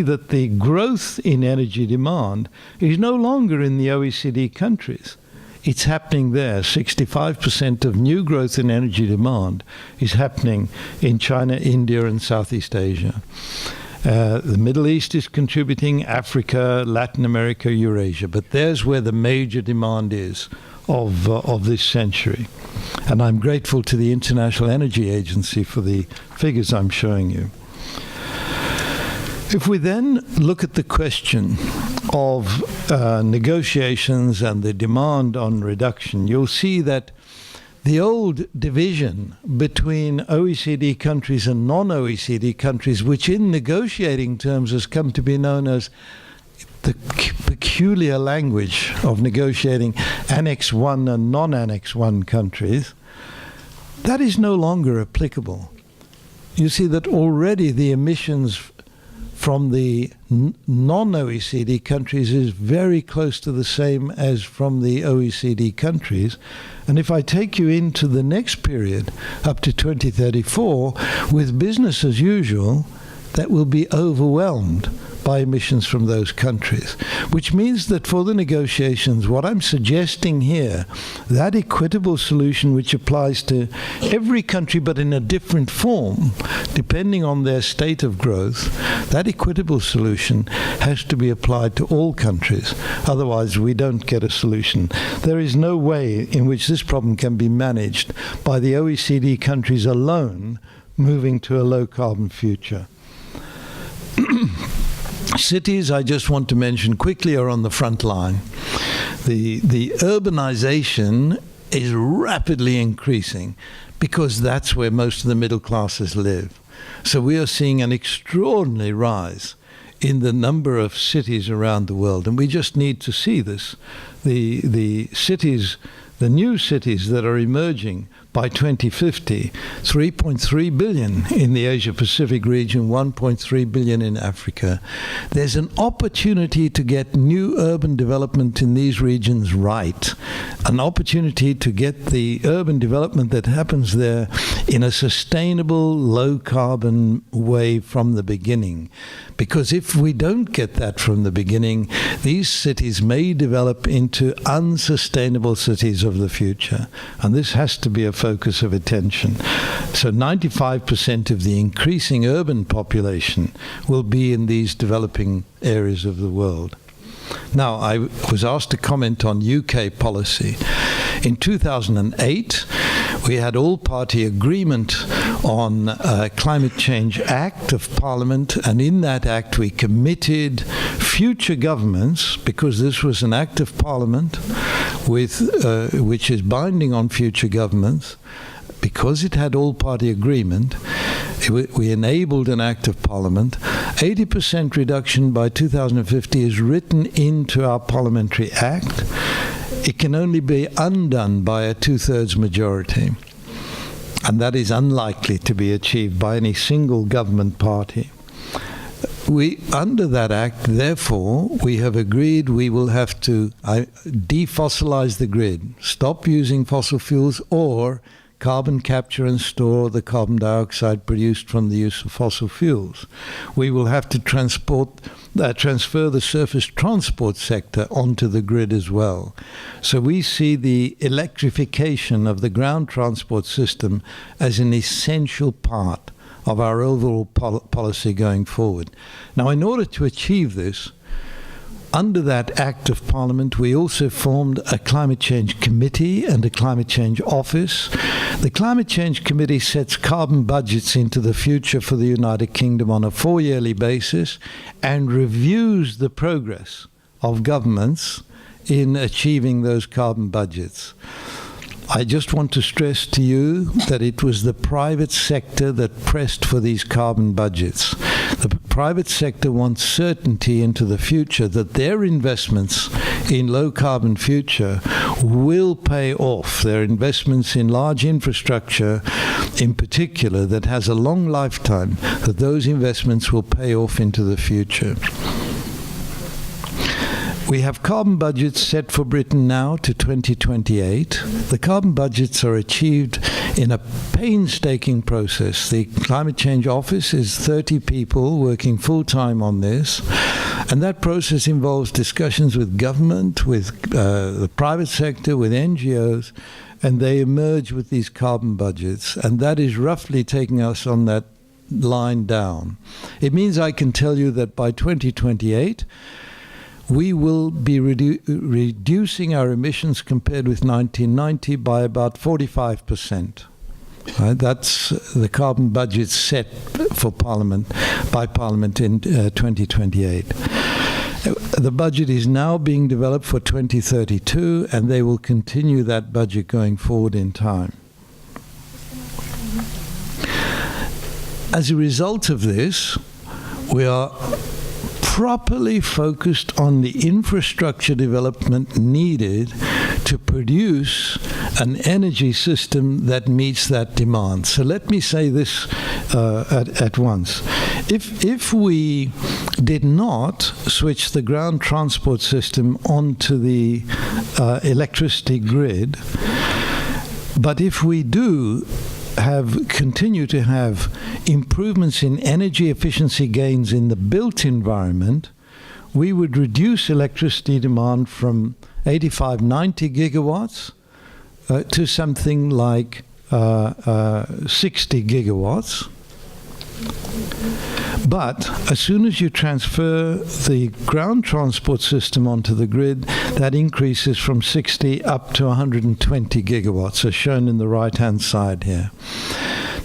that the growth in energy demand is no longer in the OECD countries. It's happening there. 65% of new growth in energy demand is happening in China, India, and Southeast Asia. The Middle East is contributing, Africa, Latin America, Eurasia, but there's where the major demand is of this century. And I'm grateful to the International Energy Agency for the figures I'm showing you. If we then look at the question of negotiations and the demand on reduction, you'll see that the old division between OECD countries and non-OECD countries, which in negotiating terms has come to be known as the peculiar language of negotiating Annex 1 and non-Annex 1 countries, that is no longer applicable. You see that already the emissions from the non-OECD countries is very close to the same as from the OECD countries. And if I take you into the next period, up to 2034, with business as usual, that will be overwhelmed by emissions from those countries, which means that for the negotiations, what I'm suggesting here, that equitable solution which applies to every country but in a different form, depending on their state of growth, that equitable solution has to be applied to all countries. Otherwise, we don't get a solution. There is no way in which this problem can be managed by the OECD countries alone moving to a low-carbon future. Cities, I just want to mention quickly, are on the front line. The urbanization is rapidly increasing because that's where most of the middle classes live. So we are seeing an extraordinary rise in the number of cities around the world, and we just need to see this. The cities, the new cities that are emerging by 2050, 3.3 billion in the Asia-Pacific region, 1.3 billion in Africa. There's an opportunity to get new urban development in these regions right, an opportunity to get the urban development that happens there in a sustainable, low-carbon way from the beginning. Because if we don't get that from the beginning, these cities may develop into unsustainable cities of the future. And this has to be a focus of attention. So 95% of the increasing urban population will be in these developing areas of the world. Now, I was asked to comment on UK policy. In 2008, we had all-party agreement on a Climate Change Act of Parliament, and in that act we committed future governments, because this was an act of Parliament which is binding on future governments, because it had all-party agreement, We enabled an act of Parliament. 80% reduction by 2050 is written into our Parliamentary Act. It can only be undone by a two-thirds majority. And that is unlikely to be achieved by any single government party. Under that act, therefore, we have agreed we will have to defossilize the grid, stop using fossil fuels or carbon capture and store the carbon dioxide produced from the use of fossil fuels. We will have to transfer the surface transport sector onto the grid as well. So we see the electrification of the ground transport system as an essential part of our overall policy going forward. Now, in order to achieve this, under that Act of Parliament, we also formed a Climate Change Committee and a Climate Change Office. The Climate Change Committee sets carbon budgets into the future for the United Kingdom on a 4-yearly basis and reviews the progress of governments in achieving those carbon budgets. I just want to stress to you that it was the private sector that pressed for these carbon budgets. The private sector wants certainty into the future that their investments in low carbon future will pay off. Their investments in large infrastructure in particular that has a long lifetime, that those investments will pay off into the future. We have carbon budgets set for Britain now to 2028. The carbon budgets are achieved in a painstaking process. The Climate Change Office is 30 people working full-time on this, and that process involves discussions with government, with the private sector, with NGOs, and they emerge with these carbon budgets, and that is roughly taking us on that line down. It means I can tell you that by 2028, we will be reducing our emissions compared with 1990 by about 45%. Right? That's the carbon budget set for Parliament by Parliament in 2028. The budget is now being developed for 2032, and they will continue that budget going forward in time. As a result of this, we are properly focused on the infrastructure development needed to produce an energy system that meets that demand. So let me say this at once. If we did not switch the ground transport system onto the electricity grid, but if we do continue to have improvements in energy efficiency gains in the built environment, we would reduce electricity demand from 85-90 gigawatts to something like 60 gigawatts. But as soon as you transfer the ground transport system onto the grid, that increases from 60 up to 120 gigawatts, as shown in the right-hand side here.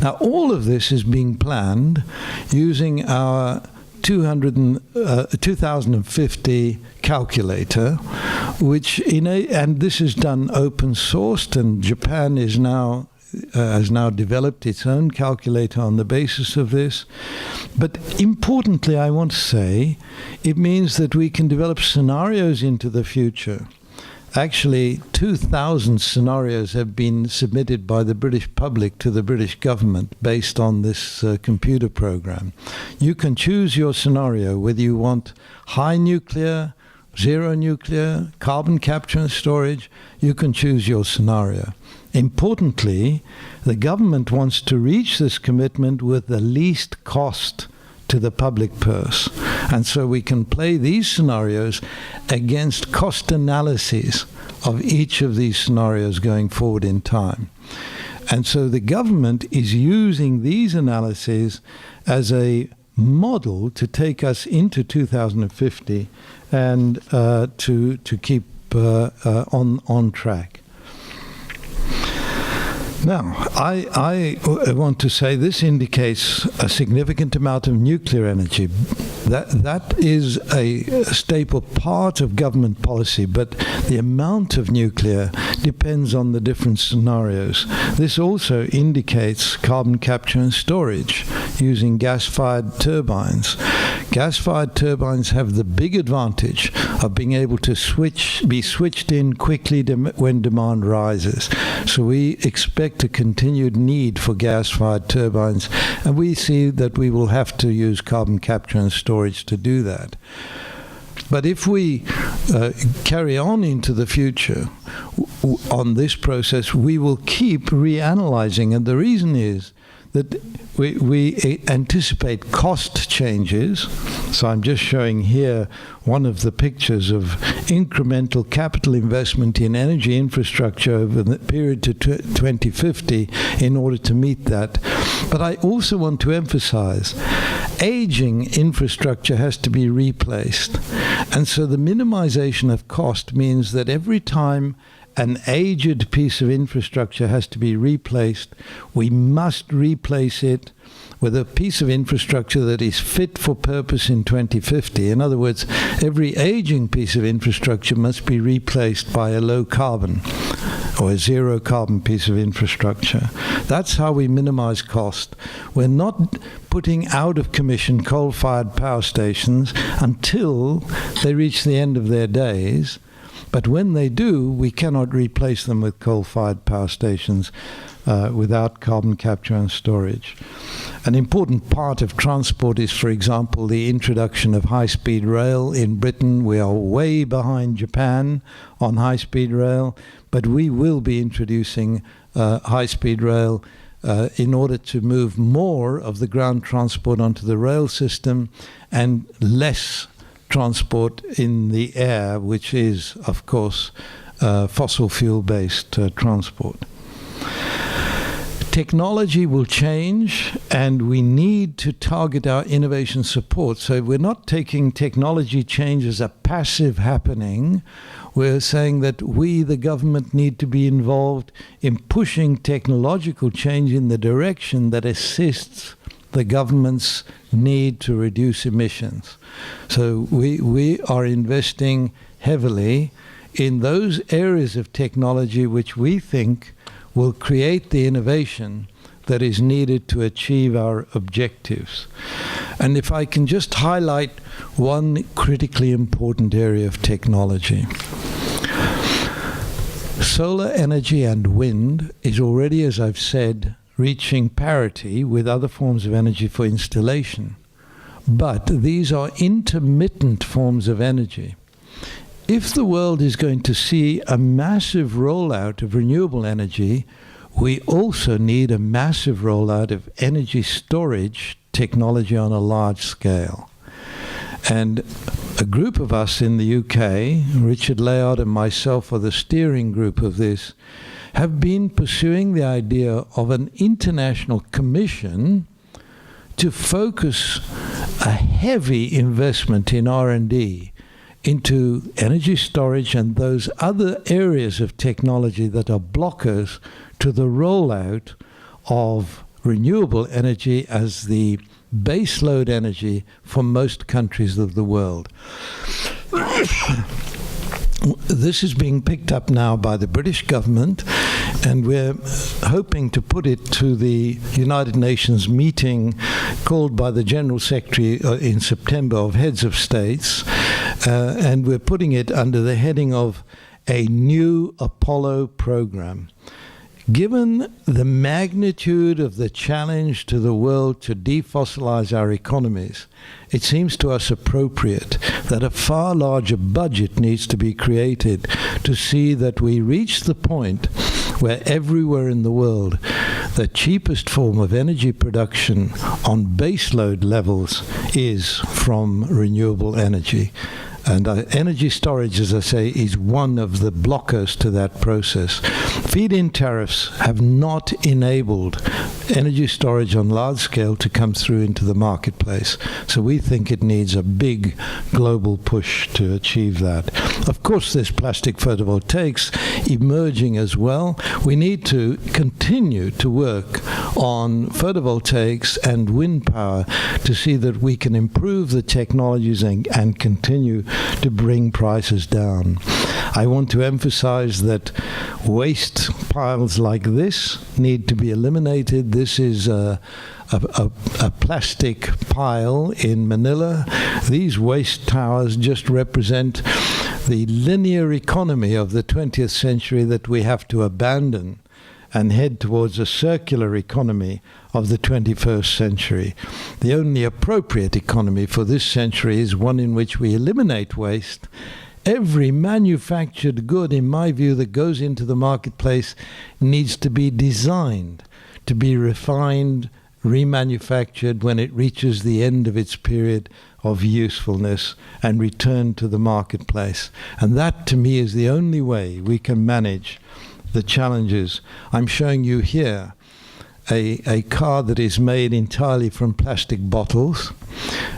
Now, all of this is being planned using our 2050 calculator, and this is done open sourced, and Japan is now has now developed its own calculator on the basis of this. But importantly, I want to say, it means that we can develop scenarios into the future. Actually, 2,000 scenarios have been submitted by the British public to the British government based on this computer program. You can choose your scenario, whether you want high nuclear, zero nuclear, carbon capture and storage. You can choose your scenario. Importantly, the government wants to reach this commitment with the least cost to the public purse. And so we can play these scenarios against cost analyses of each of these scenarios going forward in time. And so the government is using these analyses as a model to take us into 2050 and to keep on track. Now, I want to say this indicates a significant amount of nuclear energy. That is a staple part of government policy, but the amount of nuclear depends on the different scenarios. This also indicates carbon capture and storage. using gas-fired turbines. Gas-fired turbines have the big advantage of being able to be switched in quickly when demand rises. So we expect a continued need for gas-fired turbines, and we see that we will have to use carbon capture and storage to do that. But if we carry on into the future on this process, we will keep reanalyzing, and the reason is that we anticipate cost changes. So I'm just showing here one of the pictures of incremental capital investment in energy infrastructure over the period to 2050 in order to meet that. But I also want to emphasize aging infrastructure has to be replaced. And so the minimization of cost means that every time an aged piece of infrastructure has to be replaced, we must replace it with a piece of infrastructure that is fit for purpose in 2050. In other words, every aging piece of infrastructure must be replaced by a low carbon or a zero carbon piece of infrastructure. That's how we minimize cost. We're not putting out of commission coal-fired power stations until they reach the end of their days. But when they do, we cannot replace them with coal-fired power stations without carbon capture and storage. An important part of transport is, for example, the introduction of high-speed rail. In Britain, we are way behind Japan on high-speed rail, but we will be introducing high-speed rail in order to move more of the ground transport onto the rail system and less transport in the air, which is, of course, fossil fuel-based transport. Technology will change, and we need to target our innovation support. So we're not taking technology change as a passive happening. We're saying that we, the government, need to be involved in pushing technological change in the direction that assists the government's need to reduce emissions. So we are investing heavily in those areas of technology which we think will create the innovation that is needed to achieve our objectives. And if I can just highlight one critically important area of technology. Solar energy and wind is already, as I've said, reaching parity with other forms of energy for installation. But these are intermittent forms of energy. If the world is going to see a massive rollout of renewable energy, we also need a massive rollout of energy storage technology on a large scale. And a group of us in the UK, Richard Layard and myself are the steering group of this, have been pursuing the idea of an international commission to focus a heavy investment in R&D into energy storage and those other areas of technology that are blockers to the rollout of renewable energy as the baseload energy for most countries of the world. This is being picked up now by the British government, and we're hoping to put it to the United Nations meeting called by the General Secretary in September of heads of states, and we're putting it under the heading of a new Apollo program. Given the magnitude of the challenge to the world to defossilize our economies, it seems to us appropriate that a far larger budget needs to be created to see that we reach the point where everywhere in the world the cheapest form of energy production on baseload levels is from renewable energy. And energy storage, as I say, is one of the blockers to that process. Feed-in tariffs have not enabled energy storage on large scale to come through into the marketplace. So we think it needs a big global push to achieve that. Of course, there's plastic photovoltaics emerging as well. We need to continue to work on photovoltaics and wind power to see that we can improve the technologies and continue to bring prices down. I want to emphasize that waste piles like this need to be eliminated. This is a plastic pile in Manila. These waste towers just represent the linear economy of the 20th century that we have to abandon and head towards a circular economy of the 21st century. The only appropriate economy for this century is one in which we eliminate waste. Every manufactured good, in my view, that goes into the marketplace needs to be designed to be refined, remanufactured when it reaches the end of its period of usefulness and returned to the marketplace. And that, to me, is the only way we can manage the challenges. I'm showing you here a car that is made entirely from plastic bottles.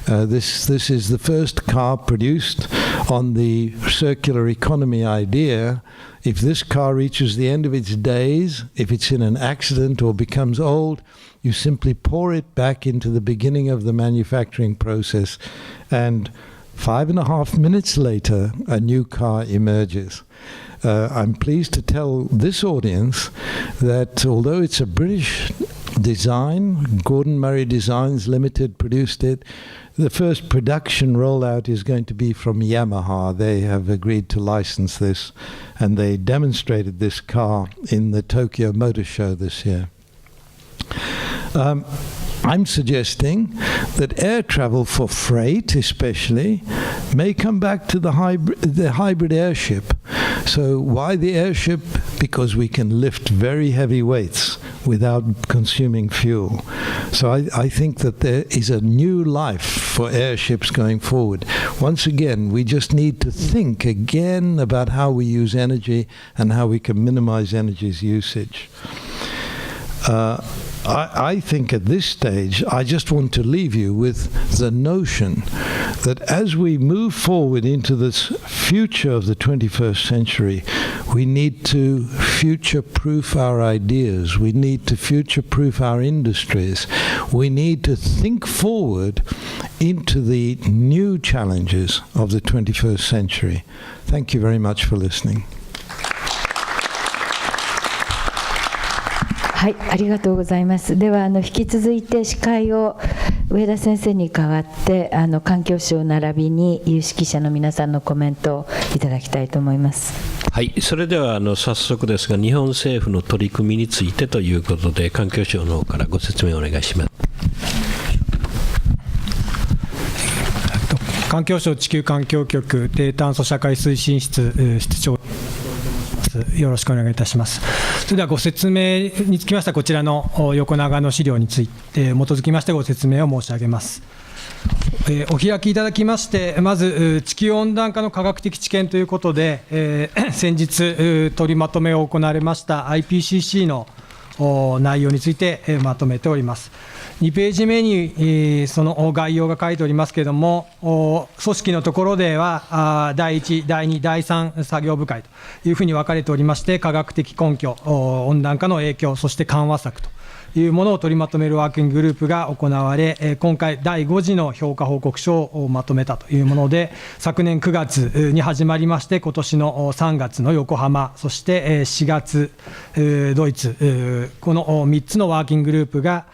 This is the first car produced on the circular economy idea. If this car reaches the end of its days, if it's in an accident or becomes old, you simply pour it back into the beginning of the manufacturing process, and 5.5 minutes later, a new car emerges. I'm pleased to tell this audience that although it's a British design, Gordon Murray Designs Limited produced it, the first production rollout is going to be from Yamaha. They have agreed to license this, and they demonstrated this car in the Tokyo Motor Show this year. I'm suggesting that air travel for freight especially may come back to the hybrid airship. So why the airship? Because we can lift very heavy weights without consuming fuel. So I think that there is a new life for airships going forward. Once again, we just need to think again about how we use energy and how we can minimize energy's usage. I think at this stage, I just want to leave you with the notion that as we move forward into this future of the 21st century, we need to future-proof our ideas. We need to future-proof our industries. We need to think forward into the new challenges of the 21st century. Thank you very much for listening. はい、ありがとうございます。では引き続いて司会を上田先生に代わって環境省並びに有識者の皆さんのコメントをいただきたいと思います。はい、それでは早速ですが、日本政府の取り組みについてということで、環境省の方からご説明をお願いします。環境省地球環境局低炭素社会推進室室長、よろしくお願いいたします。それではご説明につきましては、こちらの横長の資料について基づきましてご説明を申し上げます。お開きいただきまして、まず地球温暖化の科学的知見ということで、先日取りまとめを行われました IPCC の内容についてまとめております。2ページ目にその概要が書いておりますけれども、組織のところでは第1、第2、第3作業部会というふうに分かれておりまして、科学的根拠、温暖化の影響、そして緩和策というものを取りまとめるワーキンググループが行われ、今回第5次の評価報告書をまとめたというもので、昨年9月に始まりまして、今年の3月の横浜、そして4月ドイツ、この3つのワーキンググループが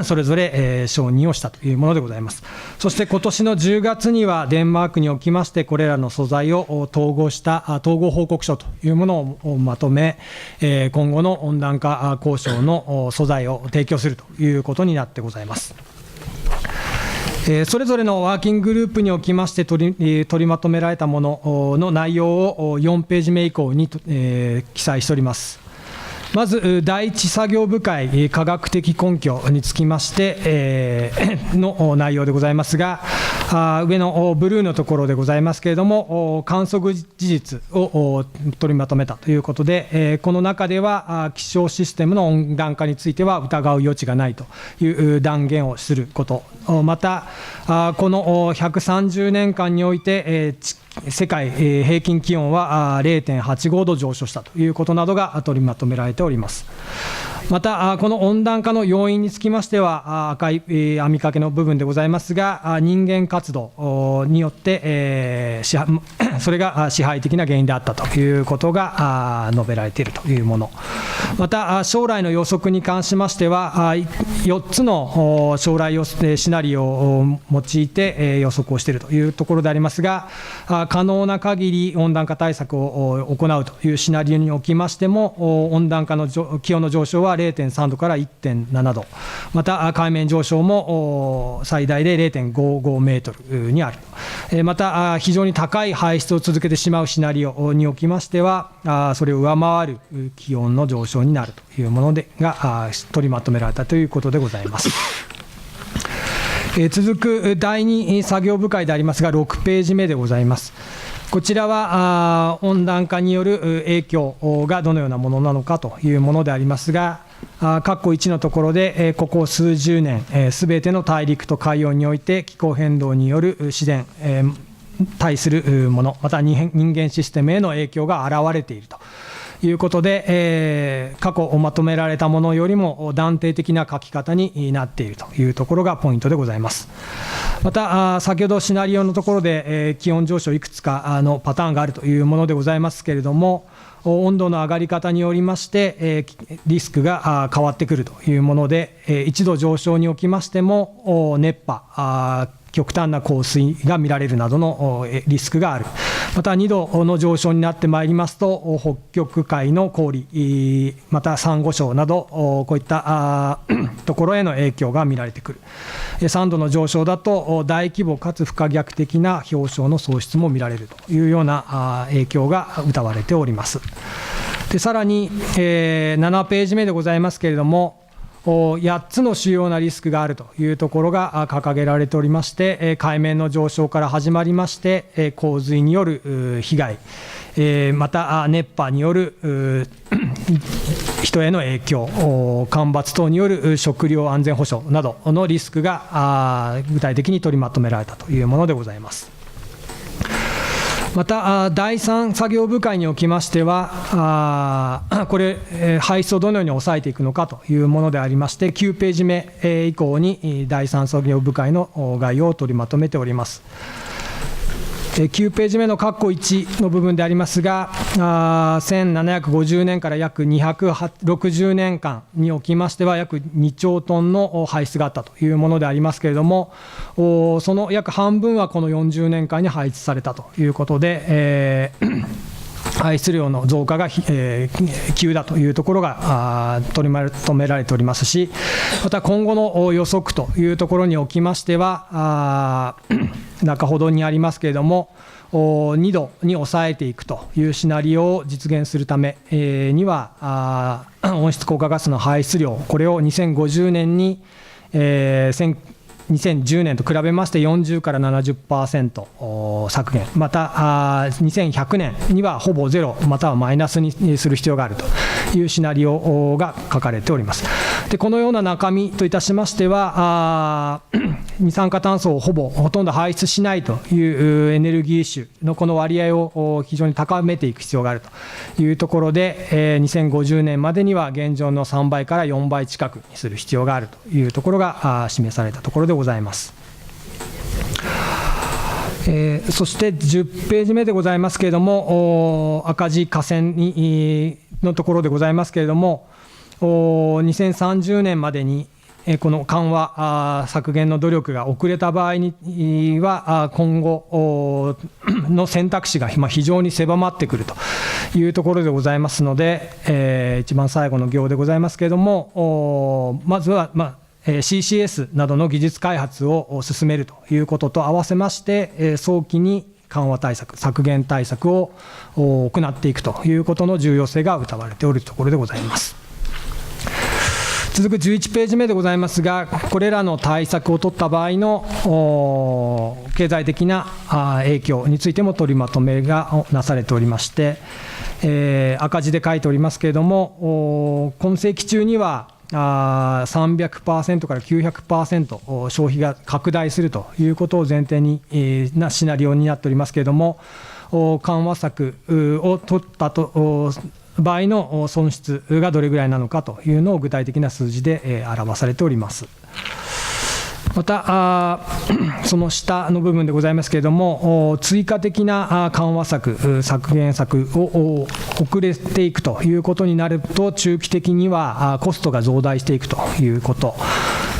それぞれ承認をしたというものでございます。そして今年の10月にはデンマークにおきまして、これらの素材を統合した統合報告書というものをまとめ、今後の温暖化交渉の素材を提供するということになってございます。それぞれのワーキンググループにおきまして取りまとめられたものの内容を4ページ目以降に記載しております。まず第1作業部会、科学的根拠につきまして、の内容でございますが、上のブルーのところでございますけれども、観測事実を取りまとめたということで、この中では気象システムの温暖化については疑う余地がないという断言をすること、またこの130年間において、世界平均気温は 0.85 度上昇したということなどが取りまとめられております。また、この温暖化の要因につきましては、赤い網掛けの部分でございますが、人間活動によって、それが支配的な原因であったということが述べられているというもの、また将来の予測に関しましては、4つの将来シナリオを用いて予測をしているというところでありますが、可能な限り温暖化対策を行うというシナリオにおきましても、温暖化の気温の上昇は 0.3 度から 1.7 度、また海面上昇も最大で 0.55 メートルにある、また非常に高い排出を続けてしまうシナリオにおきましては、それを上回る気温の上昇になるというものが取りまとめられたということでございます。続く第2作業部会でありますが、6ページ目でございます。こちらは温暖化による影響がどのようなものなのかというものでありますが、括弧1のところで、ここ数十年、すべての大陸と海洋において気候変動による自然、対するもの、また人間システムへの影響が現れているということで、過去まとめられたものよりも断定的な書き方になっているというところがポイントでございます。また先ほどシナリオのところで、気温上昇いくつかのパターンがあるというものでございますけれども、温度の上がり方によりまして、リスクが変わってくるというもので、1度上昇におきましても熱波、極端な降水が見られるなどのリスクがある。また2度の上昇になってまいりますと、北極海の氷、またサンゴ礁などこういったところへの影響が見られてくる。3度の上昇だと大規模かつ不可逆的な氷床の喪失も見られるというような影響が謳われております。でさらに、7ページ目でございますけれども、8つの主要なリスクがあるというところが掲げられておりまして、海面の上昇から始まりまして、洪水による被害、また熱波による人への影響、干ばつ等による食料安全保障などのリスクが具体的に取りまとめられたというものでございます。また第3作業部会におきましては、これ排出をどのように抑えていくのかというものでありまして、9ページ目以降に第3作業部会の概要を取りまとめております。9ページ目の括弧1の部分でありますが、1750年から約260年間におきましては、約2兆トンの排出があったというものでありますけれども、その約半分はこの40年間に排出されたということで、排出量の増加が急だというところが取りまとめられておりますし、また今後の予測というところにおきましては、中ほどにありますけれども、2度に抑えていくというシナリオを実現するためには、温室効果ガスの排出量、これを2050年に2010年と比べまして40から 70% 削減、また2100年にはほぼゼロまたはマイナスにする必要があるというシナリオが書かれております。でこのような中身といたしましては、二酸化炭素をほとんど排出しないというエネルギー種のこの割合を非常に高めていく必要があるというところで、2050年までには現状の3倍から4倍近くにする必要があるというところが示されたところでございます。そして10ページ目でございますけれども、赤字下線のところでございますけれども、2030年までにこの緩和削減の努力が遅れた場合には、今後の選択肢が非常に狭まってくるというところでございますので、一番最後の行でございますけれども、まずはCCS などの技術開発を進めるということと合わせまして、早期に緩和対策、削減対策を行っていくということの重要性が謳われておるところでございます。続く11ページ目でございますが、これらの対策を取った場合の経済的な影響についても取りまとめがなされておりまして、赤字で書いておりますけれども、今世紀中には300% から 900% 消費が拡大するということを前提になシナリオになっておりますけれども、緩和策を取ったと場合の損失がどれぐらいなのかというのを具体的な数字で表されております。また、その下の部分でございますけれども、追加的な緩和策、削減策を遅れていくということになると、中期的にはコストが増大していくということ、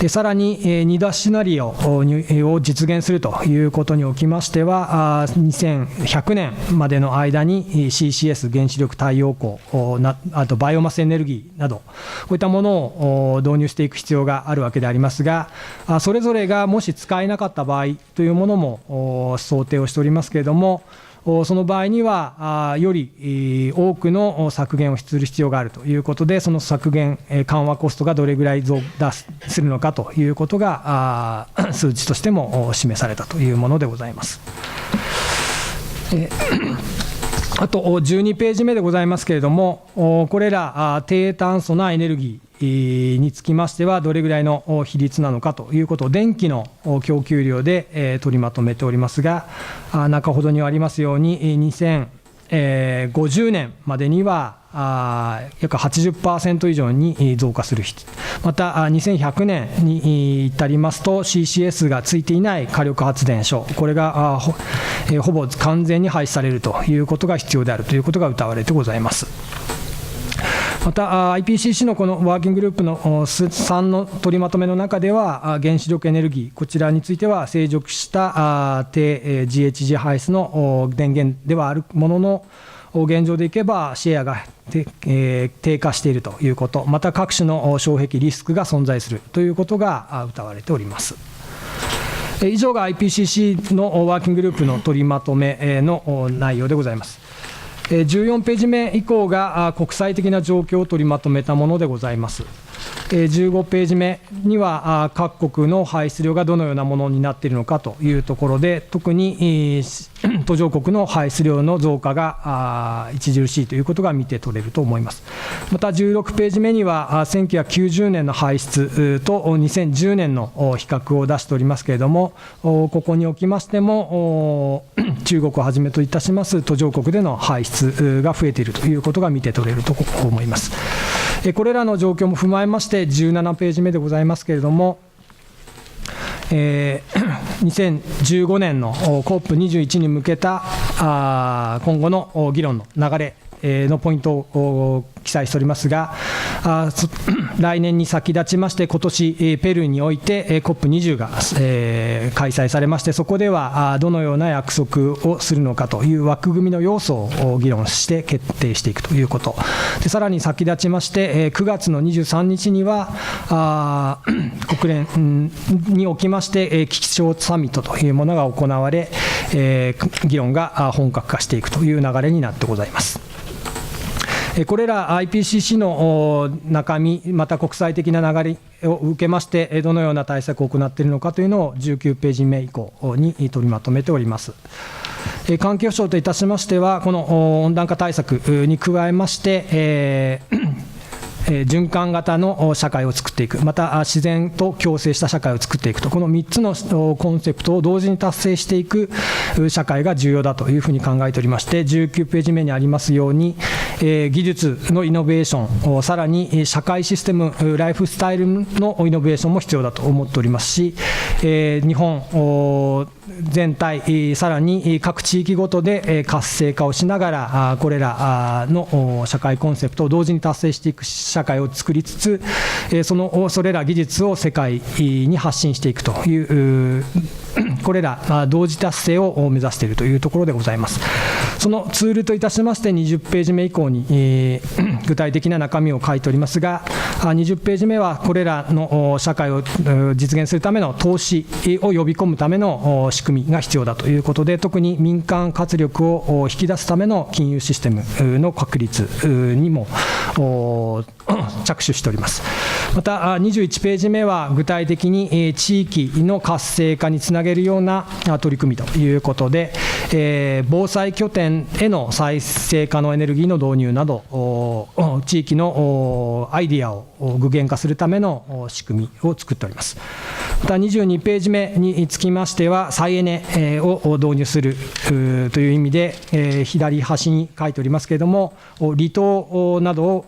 でさらに2ダシナリオを実現するということにおきましては、2100年までの間に CCS、原子力太陽光、あとバイオマスエネルギーなど、こういったものを導入していく必要があるわけでありますが、それぞれがもし使えなかった場合というものも想定をしておりますけれども、その場合にはより多くの削減をする必要があるということで、その削減緩和コストがどれぐらい増加するのかということが数値としても示されたというものでございます。あと12ページ目でございますけれども、これら低炭素なエネルギーにつきましてはどれぐらいの比率なのかということを電気の供給量で取りまとめておりますが、中ほどにありますように2050年までには約 80% 以上に増加する、また2100年に至りますと CCS がついていない火力発電所、これがほぼ完全に廃止されるということが必要であるということが謳われてございます。また IPCC のこのワーキンググループの3の取りまとめの中では、原子力エネルギー、こちらについては成熟した低 GHG 排出の電源ではあるものの、現状でいけばシェアが低下しているということ、また各種の障壁リスクが存在するということが謳われております。以上が IPCC のワーキンググループの取りまとめの内容でございます。14ページ目以降が国際的な状況を取りまとめたものでございます。15ページ目には各国の排出量がどのようなものになっているのかというところで、特に途上国の排出量の増加が著しいということが見て取れると思います。また16ページ目には1990年の排出と2010年の比較を出しておりますけれども、ここにおきましても中国をはじめといたします途上国での排出が増えているということが見て取れると思います。これらの状況も踏まえまして17ページ目でございますけれども、2015年の COP21 に向けた今後の議論の流れのポイントを記載しておりますが、来年に先立ちまして、今年ペルーにおいて COP20 が開催されまして、そこではどのような約束をするのかという枠組みの要素を議論して決定していくということで、さらに先立ちまして9月の23日には国連におきまして気象サミットというものが行われ、議論が本格化していくという流れになってございます。これら IPCC の中身、また国際的な流れを受けまして、どのような対策を行っているのかというのを19ページ目以降に取りまとめております。環境省といたしましては、この温暖化対策に加えまして、循環型の社会を作っていく、また自然と共生した社会を作っていくと、この3つのコンセプトを同時に達成していく社会が重要だというふうに考えておりまして、19ページ目にありますように、技術のイノベーション、さらに社会システム、ライフスタイルのイノベーションも必要だと思っておりますし、日本全体、さらに各地域ごとで活性化をしながら、これらの社会コンセプトを同時に達成していく社会を作りつつ、それら技術を世界に発信していくという、これら同時達成を目指しているというところでございます。そのツールといたしまして、20ページ目以降に具体的な中身を書いておりますが、20ページ目はこれらの社会を実現するための投資を呼び込むための仕組みが必要だということで、特に民間活力を引き出すための金融システムの確立にも着手しております。また21ページ目は具体的に地域の活性化につなげるような取り組みということで、防災拠点への再生可能エネルギーの導入など地域のアイディアを具現化するための仕組みを作っております。また22ページ目につきましては再エネを導入するという意味で、左端に書いておりますけれども、離島などを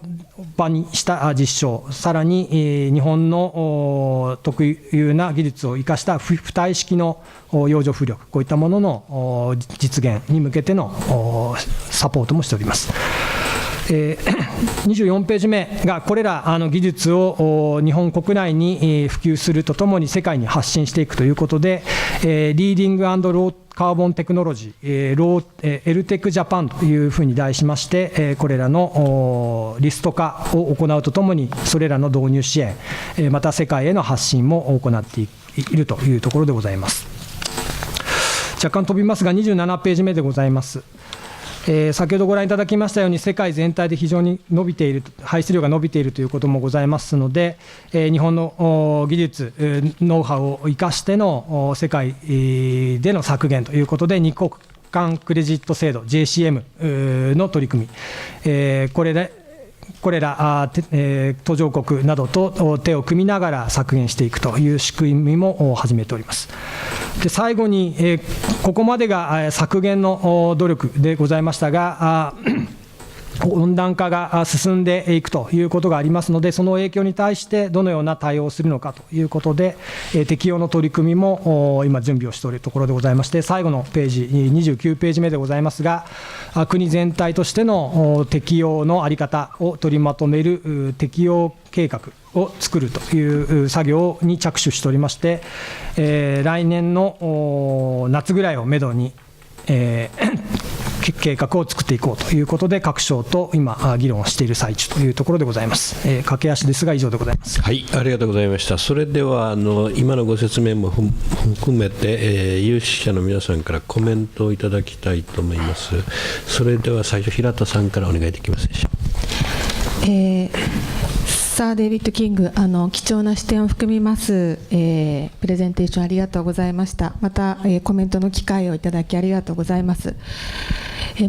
場にした実証、さらに日本の特有な技術を生かした浮体式の洋上風力、こういったものの実現に向けてのサポートもしております。24ページ目がこれら技術を日本国内に普及するとともに世界に発信していくということで、リーディング&ローカーボンテクノロジー、エルテックジャパンというふうに題しまして、これらのリスト化を行うとともに、それらの導入支援、また世界への発信も行っているというところでございます。若干飛びますが、27ページ目でございます。先ほどご覧いただきましたように、世界全体で非常に伸びている、排出量が伸びているということもございますので、日本の技術、ノウハウを生かしての世界での削減ということで、日国間クレジット制度 JCM の取り組み、これら途上国などと手を組みながら削減していくという仕組みも始めております。で最後に、ここまでが削減の努力でございましたが、温暖化が進んでいくということがありますので、その影響に対してどのような対応をするのかということで、適用の取り組みも今準備をしておるところでございまして、最後のページ29ページ目でございますが、国全体としての適用の在り方を取りまとめる適用計画を作るという作業に着手しておりまして、来年の夏ぐらいをめどに、計画を作っていこうということで、各省と今議論をしている最中というところでございます。駆け足ですが以上でございます。はい、ありがとうございました。それでは今のご説明も含めて、有識者の皆さんからコメントをいただきたいと思います。それでは最初、平田さんからお願いできますでしょう。サー・デイビッド・キング、貴重な視点を含みます、プレゼンテーションありがとうございました。また、コメントの機会をいただきありがとうございます。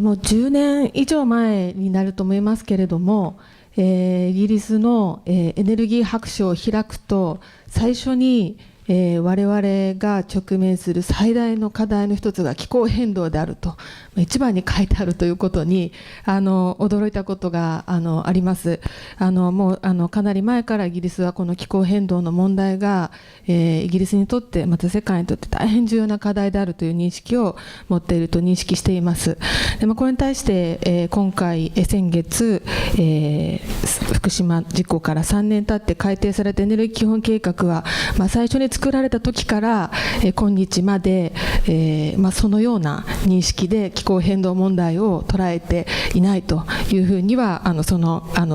もう10年以上前になると思いますけれども、イギリスの、エネルギー白書を開くと、最初に我々が直面する最大の課題の一つが気候変動であると一番に書いてあるということに驚いたことがあります。もうかなり前からイギリスはこの気候変動の問題が、イギリスにとってまた世界にとって大変重要な課題であるという認識を持っていると認識しています。でこれに対して、今回先月、福島事故から3年経って改定されたエネルギー基本計画は、最初に作られた時から、今日まで、そのような認識で気候変動問題を捉えていないというふうには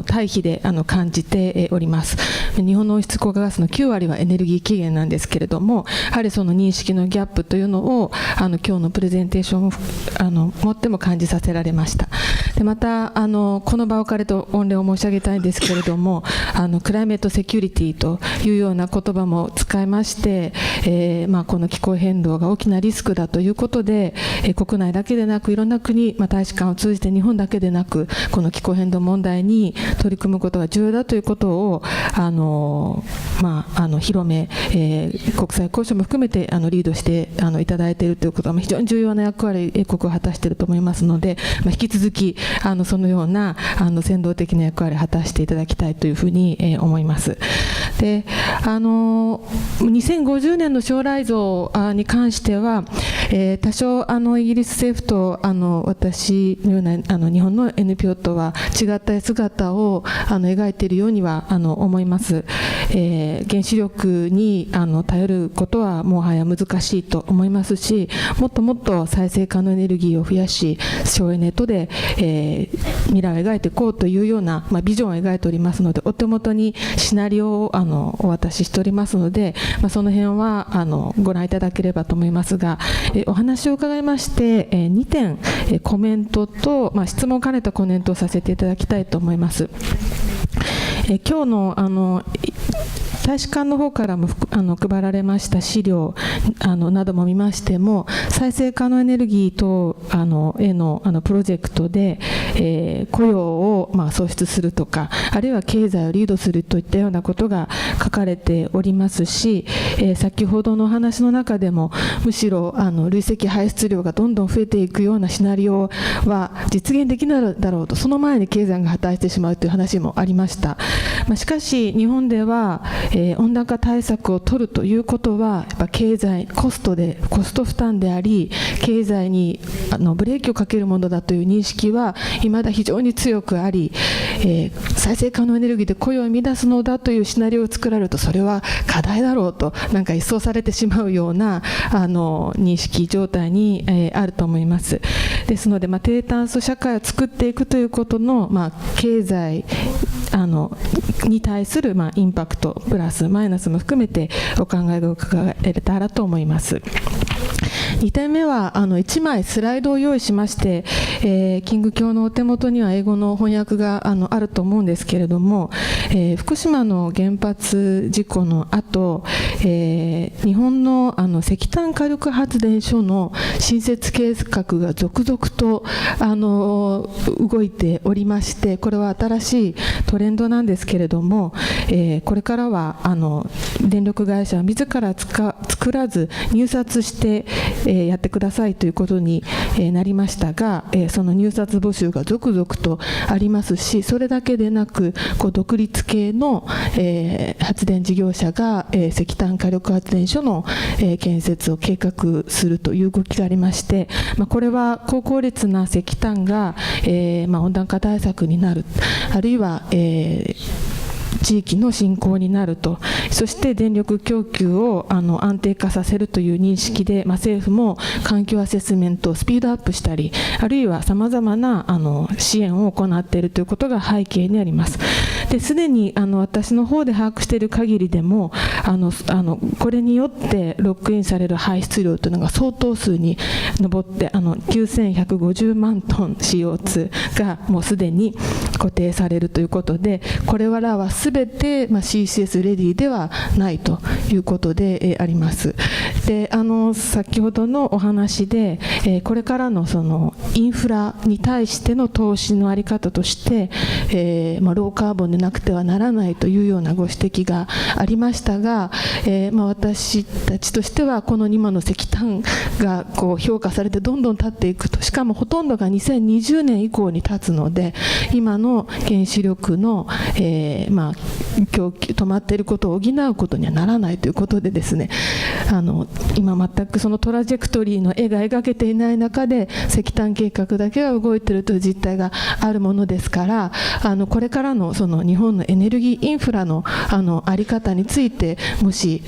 対比で感じております。日本の温室効果ガスの9割はエネルギー資源なんですけれども、やはりその認識のギャップというのを今日のプレゼンテーションをもっても感じさせられました。でまたこの場を借りて御礼を申し上げたいんですけれども、クライメートセキュリティというような言葉も使いまして、この気候変動が大きなリスクだということで、国内だけでなくいろんな国、大使館を通じて日本だけでなくこの気候変動問題に取り組むことが重要だということを広め、国際交渉も含めてリードしていただいているということは非常に重要な役割、英国を果たしていると思いますので、引き続きそのような先導的な役割を果たしていただきたいというふうに思います。で2050年の将来像に関しては、多少イギリス政府と私のような日本の NPO とは違った姿を描いているようには思います。原子力に頼ることはもはや難しいと思いますし、もっともっと再生可能エネルギーを増やし、省エネとで、未来を描いていこうというような、ビジョンを描いておりますので、お手元にシナリオをお渡ししておりますので、その辺はご覧いただければと思いますが、お話を伺いまして、2点コメントと、質問を兼ねたコメントをさせていただきたいと思います。今日の大使館の方からも配られました資料なども見ましても、再生可能エネルギー等へのプロジェクトで、雇用を創出するとか、あるいは経済をリードするといったようなことが書かれておりますし、先ほどのお話の中でも、むしろ累積排出量がどんどん増えていくようなシナリオは実現できないだろうと、その前に経済が破綻してしまうという話もありました。しかし日本では温暖化対策を取るということは、やっぱ経済コスト負担であり、経済にブレーキをかけるものだという認識は未だ非常に強くあり、再生可能エネルギーで雇用を生み出すのだというシナリオを作られると、それは課題だろうと一掃されてしまうような認識状態にあると思います。ですので、低炭素社会を作っていくということの、経済に対するインパクトプラスマイナスも含めてお考えが伺えたらと思います。2点目は1枚スライドを用意しまして、キング教のお手元には英語の翻訳があると思うんですけれども、福島の原発事故の後、日本の石炭火力発電所の新設計画が続々と動いておりまして、これは新しいトレンドなんですけれども、これからは電力会社は自ら作らず入札してやってくださいということになりましたが、その入札募集が続々とありますし、それだけでなく独立系の発電事業者が石炭火力発電所の建設を計画するという動きがありまして、これは高効率な石炭が温暖化対策になる、あるいは地域の振興になると、そして電力供給を安定化させるという認識で、政府も環境アセスメントをスピードアップしたり、あるいはさまざまな支援を行っているということが背景にあります。ですでに私の方で把握している限りでもこれによってロックインされる排出量というのが相当数に上って9150万トン CO2 がもうすでに固定されるということで、これらはすべてCCS レディではないということであります。で先ほどのお話でこれからのそのインフラに対しての投資の在り方としてローカーボンでなくてはならないというようなご指摘がありましたが、私たちとしてはこの今の石炭が評価されてどんどん経っていくと、しかもほとんどが2020年以降に経つので、今の原子力の供給止まっていることを補うことにはならないということでですね、今全くそのトラジェクトリーの絵が描けていない中で石炭計画だけが動いているという実態があるものですから、これからのその日本のエネルギーインフラの在り方について、もし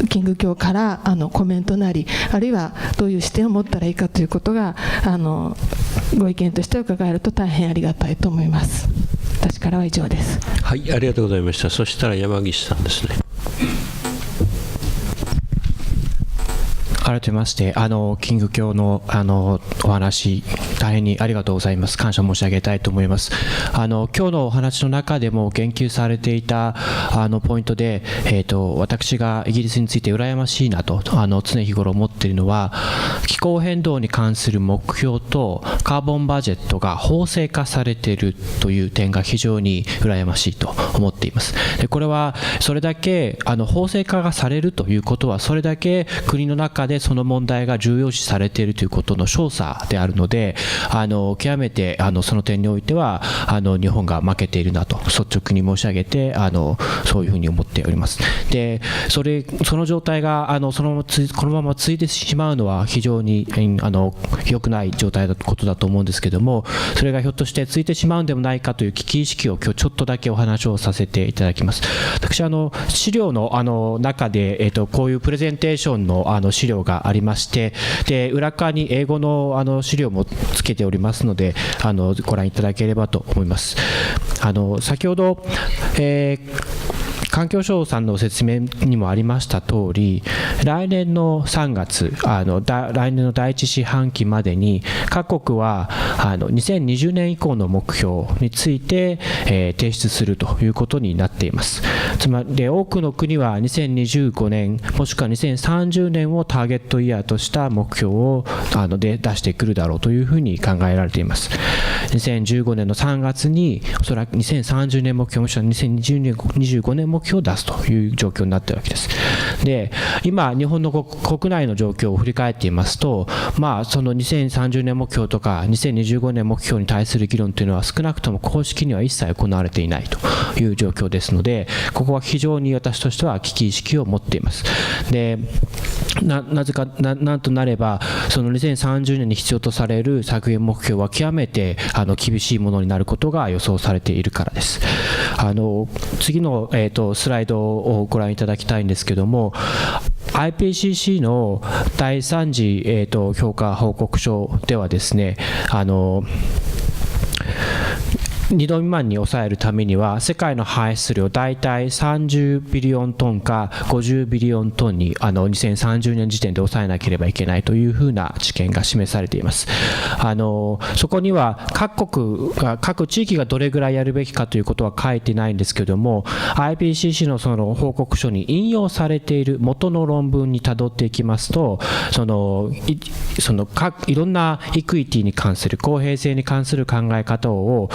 キング教からコメントなり、あるいはどういう視点を持ったらいいかということがご意見として伺えると大変ありがたいと思います。私からは以上です。はい、ありがとうございました。そしたら山岸さんですね。改めまして、キング教のお話、大変にありがとうございます。感謝申し上げたいと思います。今日のお話の中でも言及されていたポイントで、私がイギリスについて羨ましいなと常日頃思っているのは、気候変動に関する目標とカーボンバジェットが法制化されているという点が非常に羨ましいと思っています。でこれはそれだけ法制化がされるということは、それだけ国の中でその問題が重要視されているということの証左であるので、極めてその点においては日本が負けているなと率直に申し上げてそういうふうに思っております。でその状態がこのまま続いてしまうのは非常に良くない状態だことだと思うんですけれども、それがひょっとして続いてしまうんでもないかという危機意識を今日ちょっとだけお話をさせていただきます。私資料の中で、こういうプレゼンテーションの資料がありまして、で裏側に英語の資料もつけておりますのでご覧いただければと思います。先ほど、環環境省さんの説明にもありました通り、来年の3月、来年の第1四半期までに各国は2020年以降の目標について、提出するということになっています。つまり多くの国は2025年もしくは2030年をターゲットイヤーとした目標を出してくるだろうというふうに考えられています。2015年の3月におそらく2030年目標もしくは2025年目標を出すという状況になっているわけです。で、今日本の国内の状況を振り返っていますと、その2030年目標とか2025年目標に対する議論というのは少なくとも公式には一切行われていないという状況ですので、ここは非常に私としては危機意識を持っています。で、なんとなればその2030年に必要とされる削減目標は極めて厳しいものになることが予想されているからです。次の、スライドをご覧いただきたいんですけども、IPCC の第3次、評価報告書ではですね、2度未満に抑えるためには世界の排出量大体30ビリオントンか50ビリオントンに2030年時点で抑えなければいけないというふうな知見が示されています。そこには各地域がどれぐらいやるべきかということは書いてないんですけれども、 IPCC のその報告書に引用されている元の論文にたどっていきますと、いろんなイクイティに関する公平性に関する考え方を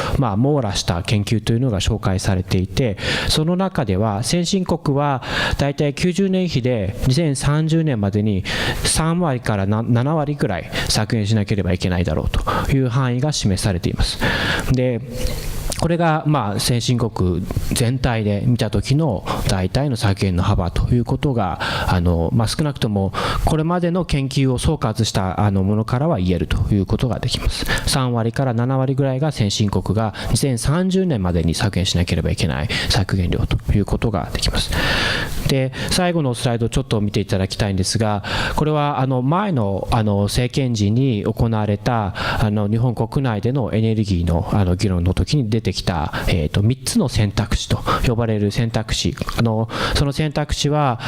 網羅した研究というのが紹介されていて、その中では先進国はだいたい90年比で2030年までに3割から7割ぐらい削減しなければいけないだろうという範囲が示されています。で、これが先進国全体で見た時の大体の削減の幅ということが少なくともこれまでの研究を総括したものからは言えるということができます。3割から7割ぐらいが先進国が2030年までに削減しなければいけない削減量ということができます。で、最後のスライドをちょっと見ていただきたいんですが、これは前の政権時に行われた日本国内でのエネルギーの議論の時に出てきた、3つの選択肢と呼ばれる選択肢、その選択肢は、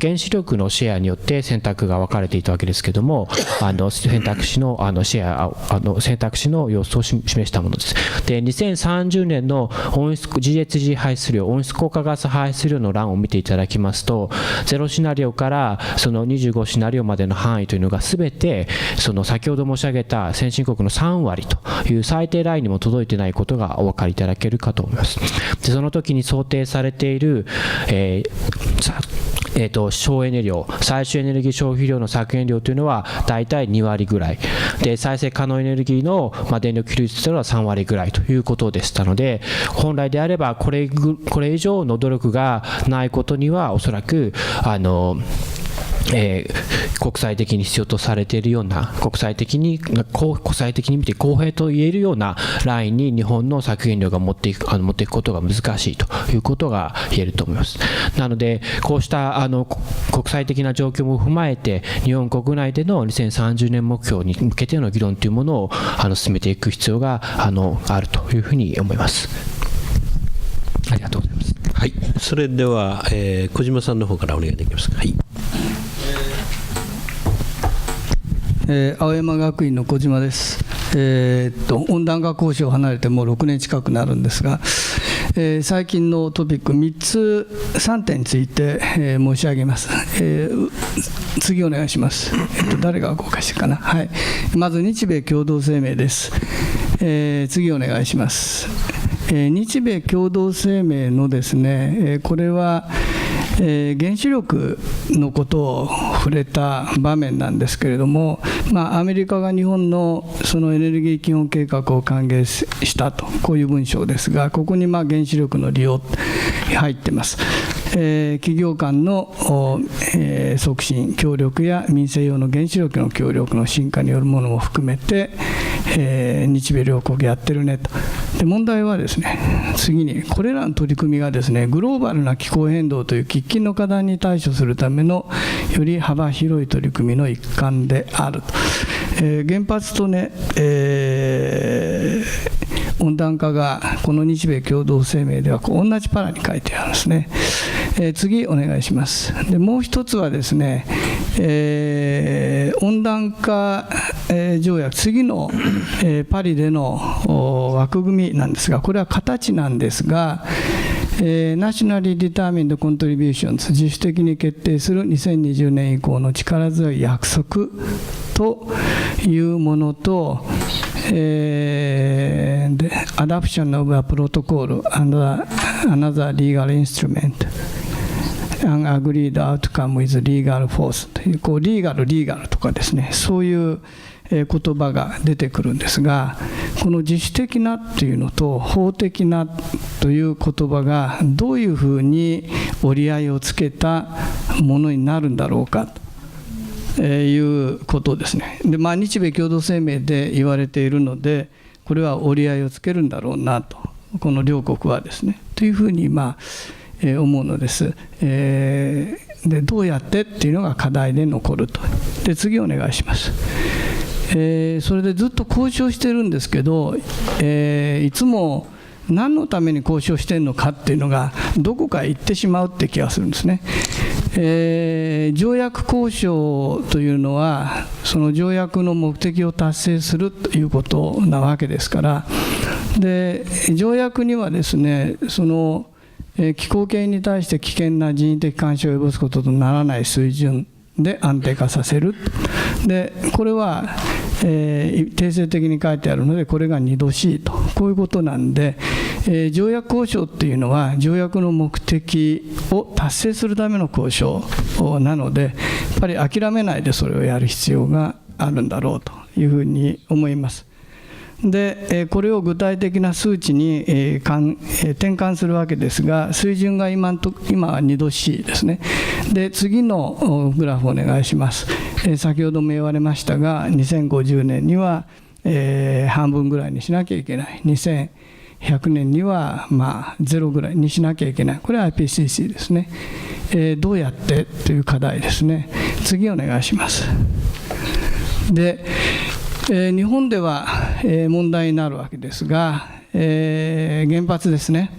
原子力のシェアによって選択が分かれていたわけですけれども、選択肢のシェア選択肢の様子を示したものです。で、2030年のGHG 排出量、温室効果ガス排出量の欄を見ていただきますと、0シナリオからその25シナリオまでの範囲というのがすべて先ほど申し上げた先進国の3割という最低ラインにも届いていないことがお分かりいただけるかと思います。で、その時に想定されている、省エネ量、最終エネルギー消費量の削減量というのは大体2割ぐらいで、再生可能エネルギーの電力比率というのは3割ぐらいということでしたので、本来であればこれ以上の努力がないことにはおそらく国際的に必要とされているような、国際的に見て公平と言えるようなラインに日本の削減量が持っていくことが難しいということが言えると思います。なので、こうした国際的な状況も踏まえて、日本国内での2030年目標に向けての議論というものを進めていく必要があるというふうに思います。ありがとうございます。はい、それでは、小島さんの方からお願いできますか。はい。青山学院の小島です。温暖化交渉を離れてもう6年近くなるんですが、最近のトピック3点について、申し上げます。次お願いします。誰が動かしてかな。はい、まず日米共同声明です。次お願いします。日米共同声明のですね、これは原子力のことを触れた場面なんですけれども、アメリカが日本のそのエネルギー基本計画を歓迎したと、こういう文章ですが、ここに原子力の利用入ってます。企業間の促進協力や民生用の原子力の協力の進化によるものも含めて、日米両国やってるねと。で、問題はですね、次にこれらの取り組みがですね、グローバルな気候変動という喫緊の課題に対処するためのより幅広い取り組みの一環であると。原発とね、温暖化がこの日米共同声明では同じパラに書いてあるんですね。次お願いします。でもう一つはですね、温暖化条約、次のパリでの枠組みなんですが、これは形なんですが、ナショナリー・ディターミンド・コントリビューションズ、自主的に決定する2020年以降の力強い約束というものと、Adoption of a Protocol and another legal instrument an agreed outcome with legal force という、リーガルとかですね、そういう言葉が出てくるんですが、この自主的なというのと法的なという言葉がどういうふうに折り合いをつけたものになるんだろうかということですね。で、日米共同声明で言われているので、これは折り合いをつけるんだろうなと、この両国はですね、というふうに思うのです。で、どうやってっていうのが課題で残ると。で、次お願いします。それでずっと交渉してるんですけど、いつも何のために交渉してるのかっていうのがどこか行ってしまうって気がするんですね。条約交渉というのはその条約の目的を達成するということなわけですから、で条約にはですね、その気候系に対して危険な人為的干渉を及ぼすこととならない水準で安定化させる。でこれは、定性的に書いてあるので、これが2度 C と、こういうことなんで、条約交渉っていうのは条約の目的を達成するための交渉なので、やっぱり諦めないでそれをやる必要があるんだろうというふうに思います。でこれを具体的な数値に転換するわけですが、水準が今は2度 C ですね。で次のグラフお願いします。先ほども言われましたが、2050年には半分ぐらいにしなきゃいけない、2100年にはゼロぐらいにしなきゃいけない、これは IPCC ですね。どうやってという課題ですね。次お願いします。で日本では問題になるわけですが、原発ですね。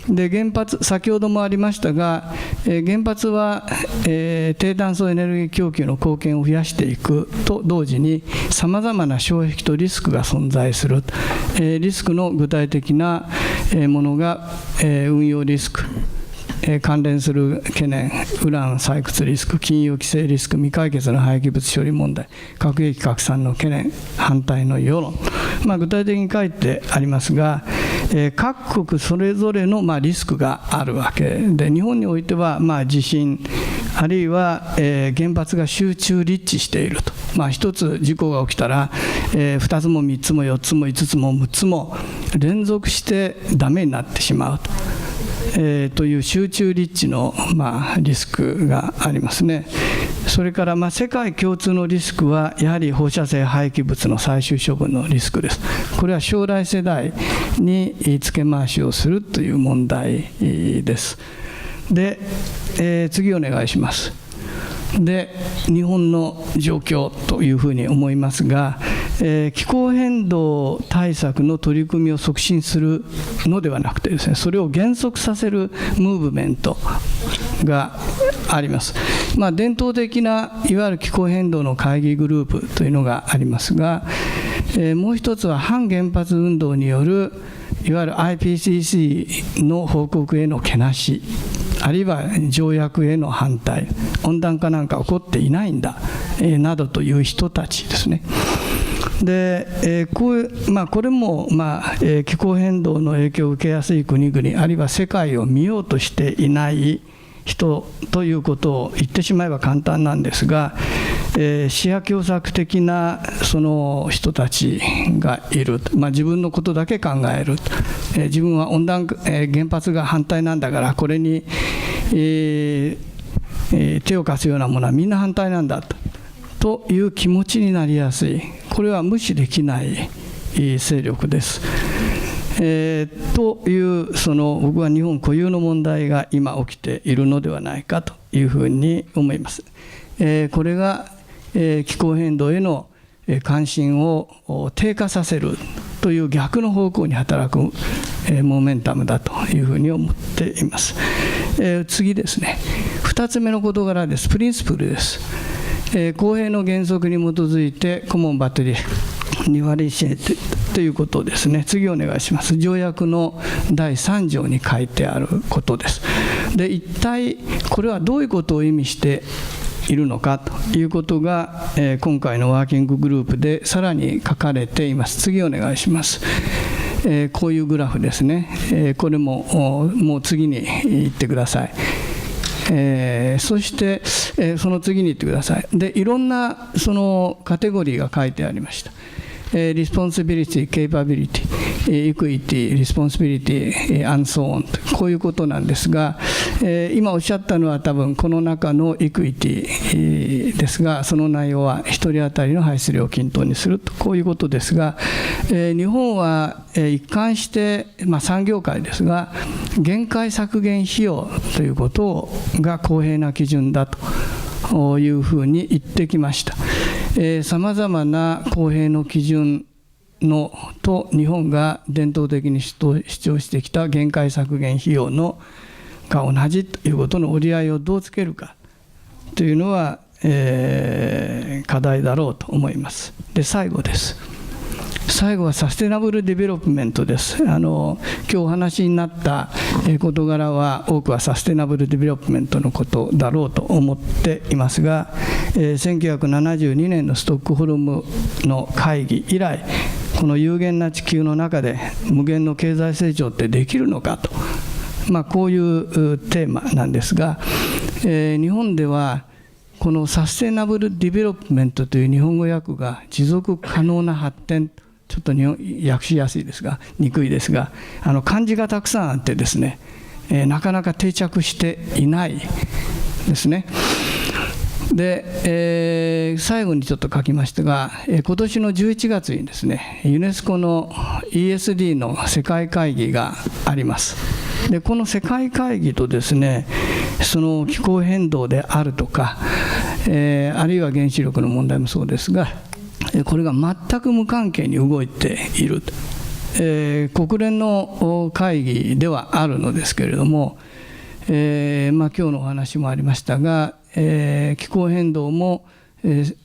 で原発、先ほどもありましたが、原発は低炭素エネルギー供給の貢献を増やしていくと同時に、さまざまな障壁とリスクが存在する。リスクの具体的なものが運用リスク、関連する懸念、ウラン採掘リスク、金融規制リスク、未解決の廃棄物処理問題、核兵器拡散の懸念、反対の世論、具体的に書いてありますが、各国それぞれのリスクがあるわけで、日本においては地震、あるいは原発が集中立地していると、一つ事故が起きたら2つも3つも4つも5つも6つも連続してダメになってしまうという集中立地のリスクがありますね。それから世界共通のリスクはやはり放射性廃棄物の最終処分のリスクです。これは将来世代に付け回しをするという問題です。で、次お願いします。で日本の状況というふうに思いますが、気候変動対策の取り組みを促進するのではなくてですね、それを減速させるムーブメントがあります。伝統的ないわゆる気候変動の会議グループというのがありますが、もう一つは反原発運動によるいわゆる IPCC の報告へのけなし、あるいは条約への反対、温暖化なんか起こっていないんだ、などという人たちですね。でこれも、気候変動の影響を受けやすい国々、あるいは世界を見ようとしていない人ということを言ってしまえば簡単なんですが、視野狭窄的なその人たちがいる、自分のことだけ考える、自分は原発が反対なんだから、これに、手を貸すようなものはみんな反対なんだという気持ちになりやすい、これは無視できない勢力です。という僕は日本固有の問題が今起きているのではないかというふうに思います。これが気候変動への関心を低下させるという逆の方向に働く、モメンタムだというふうに思っています。次ですね、2つ目の事柄です。プリンシプルです。公平の原則に基づいてコモンバトリー2割シェイということですね。次お願いします。条約の第3条に書いてあることです。で、一体これはどういうことを意味しているのかということが、今回のワーキンググループでさらに書かれています。次お願いします。こういうグラフですね。これももう次に行ってください。そして、その次に行ってください。で、いろんなそのカテゴリーが書いてありました。リスポンシビリティ、ケイパビリティ、エクイティ、リスポンシビリティ、アンソーンと、こういうことなんですが、今おっしゃったのは多分この中のエクイティですが、その内容は1人当たりの排出量を均等にすると、こういうことですが、日本は一貫して、産業界ですが、限界削減費用ということが公平な基準だというふうに言ってきました。さまざまな公平の基準のと日本が伝統的に主張してきた限界削減費用のが同じということの折り合いをどうつけるかというのは、課題だろうと思います。で、最後です。最後はサステナブルディベロップメントです。今日お話になった事柄は多くはサステナブルディベロップメントのことだろうと思っていますが、1972年のストックホルムの会議以来、この有限な地球の中で無限の経済成長ってできるのかと、こういうテーマなんですが、日本ではこのサステナブルディベロップメントという日本語訳が持続可能な発展、ちょっと訳しやすいですが、憎いですが、漢字がたくさんあってですね、なかなか定着していないですね。で、最後にちょっと書きましたが、今年の11月にですね、ユネスコの ESD の世界会議があります。で、この世界会議とですね、その気候変動であるとか、あるいは原子力の問題もそうですが、これが全く無関係に動いている、国連の会議ではあるのですけれども、今日のお話もありましたが、気候変動も、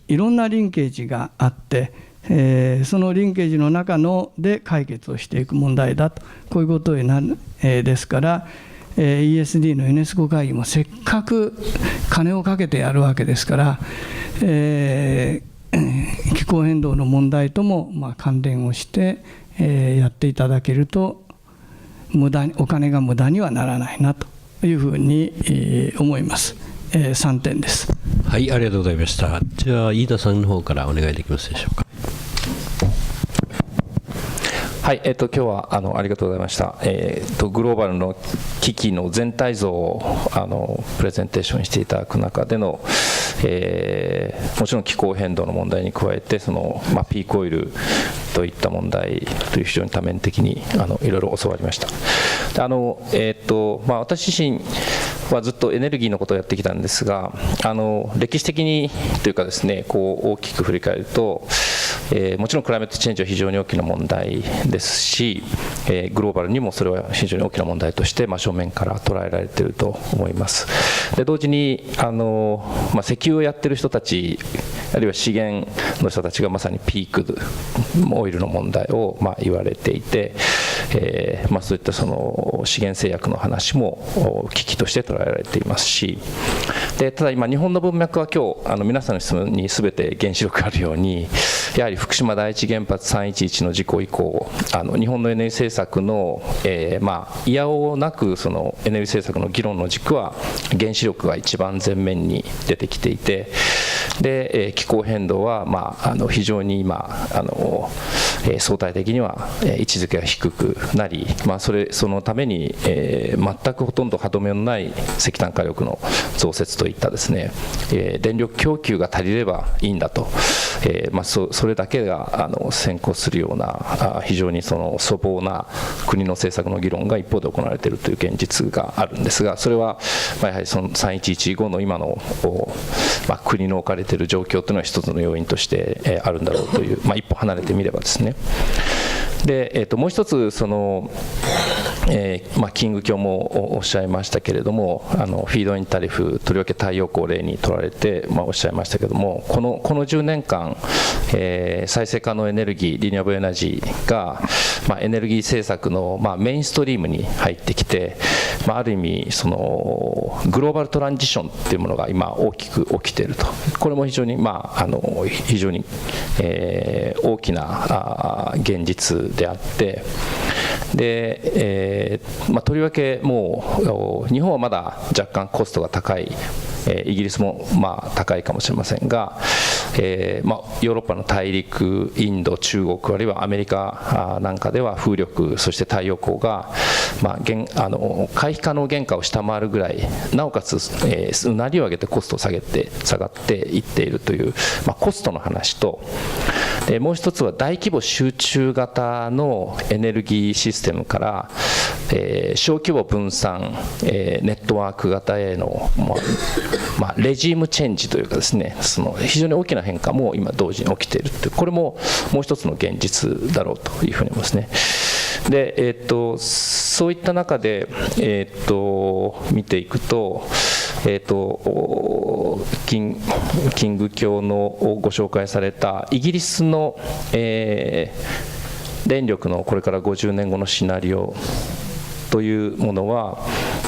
いろんなリンケージがあって、そのリンケージの中で解決をしていく問題だと、こういうことになる、ですから、ESD のユネスコ会議もせっかく金をかけてやるわけですから、気候変動の問題とも関連をして、やっていただけるとお金が無駄にはならないなというふうに、思います。3点です。はい、ありがとうございました。じゃあ飯田さんの方からお願いできますでしょうか。はい、今日はありがとうございました。グローバルの危機の全体像をプレゼンテーションしていただく中での、もちろん気候変動の問題に加えてその、ピークオイルといった問題という非常に多面的にいろいろ教わりました。で私自身はずっとエネルギーのことをやってきたんですが、歴史的にというかですね、こう大きく振り返ると、もちろんクライメットチェンジは非常に大きな問題ですし、グローバルにもそれは非常に大きな問題として真正面から捉えられていると思います。で同時に石油をやってる人たち、あるいは資源の人たちがまさにピークオイルの問題を言われていて、そういったその資源制約の話も危機として捉えられていますし、でただ今日本の文脈は今日皆さんの質問に全て原子力があるように、やはり福島第一原発311の事故以降、日本のエネルギー政策の、いやおうなくそのエネルギー政策の議論の軸は原子力が一番前面に出てきていて、で気候変動は非常に今相対的には位置づけが低くなり、そのために全くほとんど歯止めのない石炭火力の増設といったですね、電力供給が足りればいいんだと、それだけが先行するような非常にその粗暴な国の政策の議論が一方で行われているという現実があるんですが、それはやはりその311後の今の国の置かれている状況というのは一つの要因としてあるんだろうという、一歩離れてみればですね。で、もう一つキング教もおっしゃいましたけれども、フィードインタリフ、とりわけ太陽光を例に取られて、おっしゃいましたけれども、この10年間、再生可能エネルギー、リニューアブルエナジーが、エネルギー政策の、メインストリームに入ってきて、ある意味グローバルトランジションっていうものが今大きく起きていると。これも非常に、非常に、大きな現実であって、で、とりわけもう日本はまだ若干コストが高い、イギリスも高いかもしれませんが、ヨーロッパの大陸、インド、中国、あるいはアメリカなんかでは風力、そして太陽光が、回避可能原価を下回るぐらい、なおかつ、うなりを上げてコストを下がっていっているという、コストの話と、もう一つは大規模集中型のエネルギーシステムから、小規模分散、ネットワーク型への、レジームチェンジというかですね、非常に大きな変化も今同時に起きているという、これももう一つの現実だろうというふうに思いますね。で、そういった中で、見ていくと、キング教のご紹介されたイギリスの、電力のこれから50年後のシナリオというものは、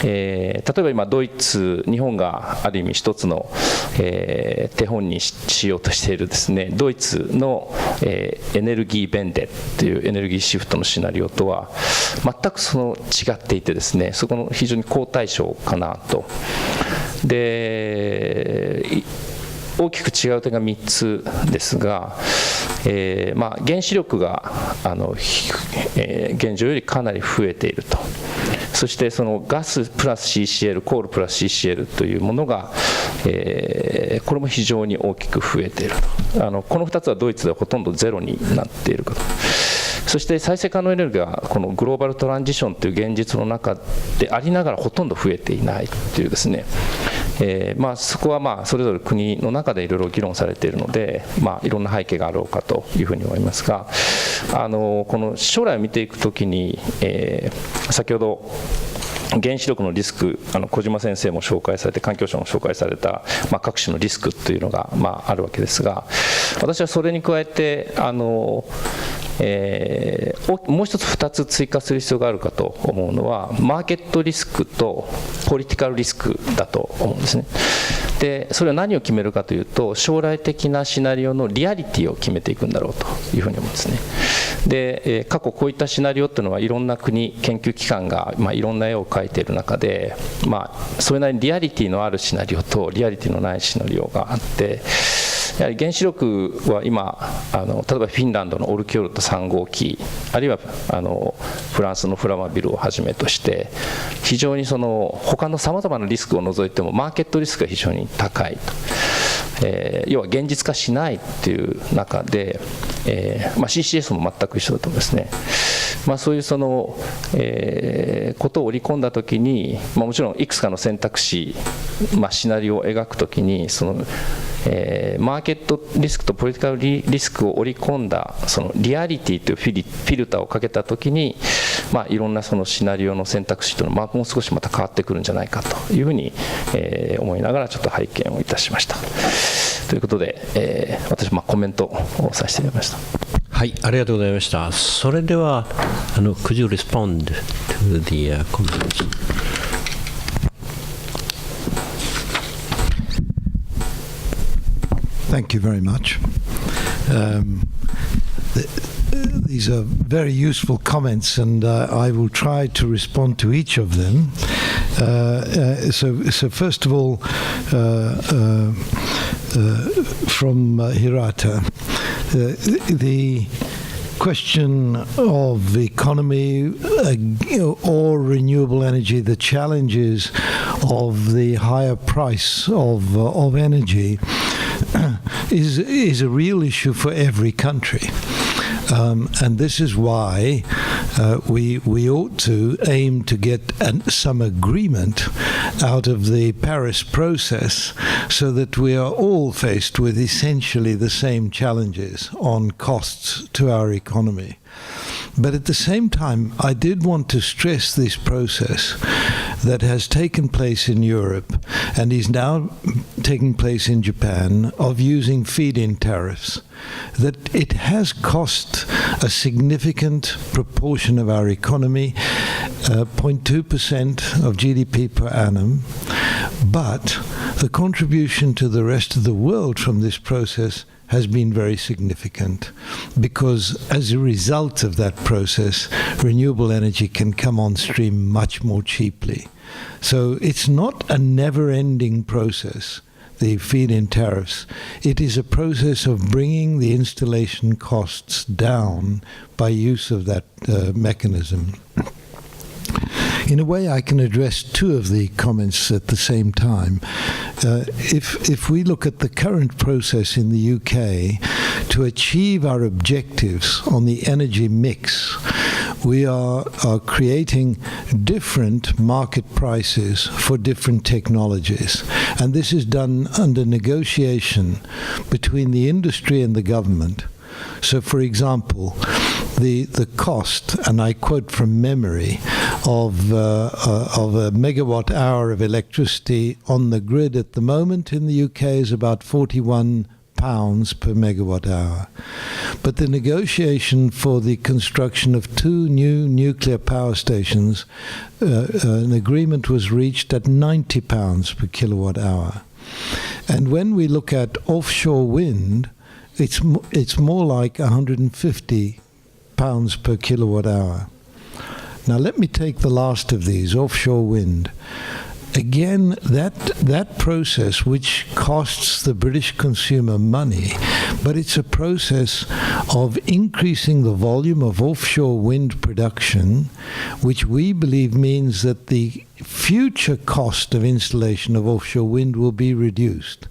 例えば今ドイツ、日本がある意味一つの、手本に しようとしているですね、ドイツの、エネルギーベンデというエネルギーシフトのシナリオとは全く違っていてですね、そこの非常に好対照かなと。で、大きく違う点が3つですが、原子力が現状よりかなり増えていると。そしてガスプラス CCL、コールプラス CCL というものが、これも非常に大きく増えていると。この2つはドイツではほとんどゼロになっているかと。そして再生可能エネルギーがこのグローバルトランジションという現実の中でありながらほとんど増えていないというですね、そこはそれぞれ国の中でいろいろ議論されているので、いろんな背景があろうかというふうに思いますが、この将来を見ていくときに、先ほど原子力のリスク、小島先生も紹介されて、環境省も紹介された、各種のリスクというのが、あるわけですが、私はそれに加えてもう一つ2つ追加する必要があるかと思うのは、マーケットリスクとポリティカルリスクだと思うんですね。で、それは何を決めるかというと、将来的なシナリオのリアリティを決めていくんだろうというふうに思うんですね。で、過去こういったシナリオっていうのはいろんな国、研究機関が、いろんな絵を描いている中で、それなりにリアリティのあるシナリオとリアリティのないシナリオがあって、やはり原子力は今例えばフィンランドのオルキョルト3号機、あるいはフランスのフラマビルをはじめとして、非常に他のさまざまなリスクを除いてもマーケットリスクが非常に高いと、要は現実化しないっていう中で、CCS も全く一緒だと思いますね。そういうことを織り込んだときに、もちろんいくつかの選択肢、シナリオを描くときにマーケットリスクとポリティカルリスクを織り込んだリアリティというフィルターをかけたときに、いろんなシナリオの選択肢というのはもう少しまた変わってくるんじゃないかというふうに、思いながらちょっと拝見をいたしました。ということで、私はコメントをさせていただきました。はい、ありがとうございました。それではcould you respond to the comments? Thank you very much. These are very useful comments, and I will try to respond to each of them. So first of all, from Hirata, the question of the economy or renewable energy, the challenges of the higher price of energy is a real issue for every country. And this is why we ought to aim to get some agreement out of the Paris process, so that we are all faced with essentially the same challenges on costs to our economy. But at the same time, I did want to stress this process that has taken place in Europe and is now taking place in Japan of using feed-in tariffs, that it has cost a significant proportion of our economy, 0.2% of GDP per annum, but the contribution to the rest of the world from this process has been very significant, because as a result of that process, renewable energy can come on stream much more cheaply. So it's not a never-ending process, the feed-in tariffs. It is a process of bringing the installation costs down by use of that mechanism. In a way, I can address two of the comments at the same time. If we look at the current process in the UK, to achieve our objectives on the energy mix, we are creating different market prices for different technologies. And this is done under negotiation between the industry and the government. So, for example, the cost, and I quote from memory, of a megawatt hour of electricity on the grid at the moment in the UK is about £41 per megawatt hour. But the negotiation for the construction of 2 new nuclear power stations, an agreement was reached at £90 per kilowatt hour. And when we look at offshore wind, it's more like £150 per kilowatt hour. Now let me take the last of these, offshore wind. Again, that process, which costs the British consumer money, but it's a process of increasing the volume of offshore wind production, which we believe means that the future cost of installation of offshore wind will be reduced.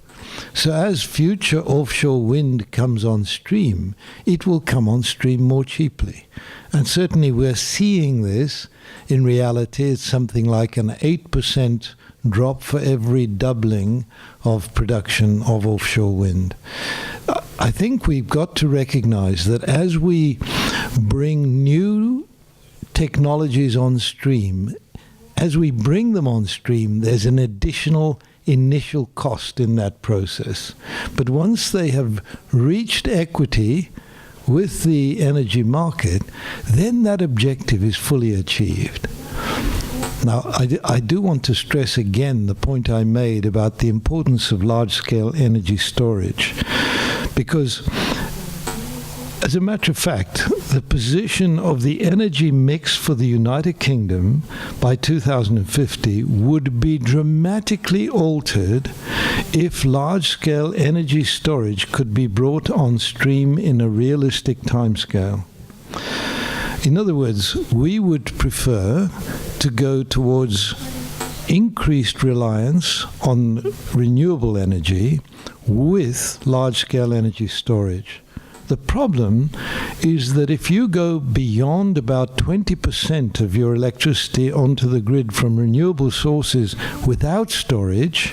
So as future offshore wind comes on stream, it will come on stream more cheaply. And certainly we're seeing this. In reality, it's something like an 8% drop for every doubling of production of offshore wind. I think we've got to recognize that as we bring new technologies on stream, as we bring them on stream, there's an additional initial cost in that process. But once they have reached equity with the energy market, then that objective is fully achieved. Now, I do want to stress again the point I made about the importance of large-scale energy storage, because as a matter of fact, the position of the energy mix for the United Kingdom by 2050 would be dramatically altered if large-scale energy storage could be brought on stream in a realistic timescale. In other words, we would prefer to go towards increased reliance on renewable energy with large-scale energy storage. The problem is that if you go beyond about 20% of your electricity onto the grid from renewable sources without storage,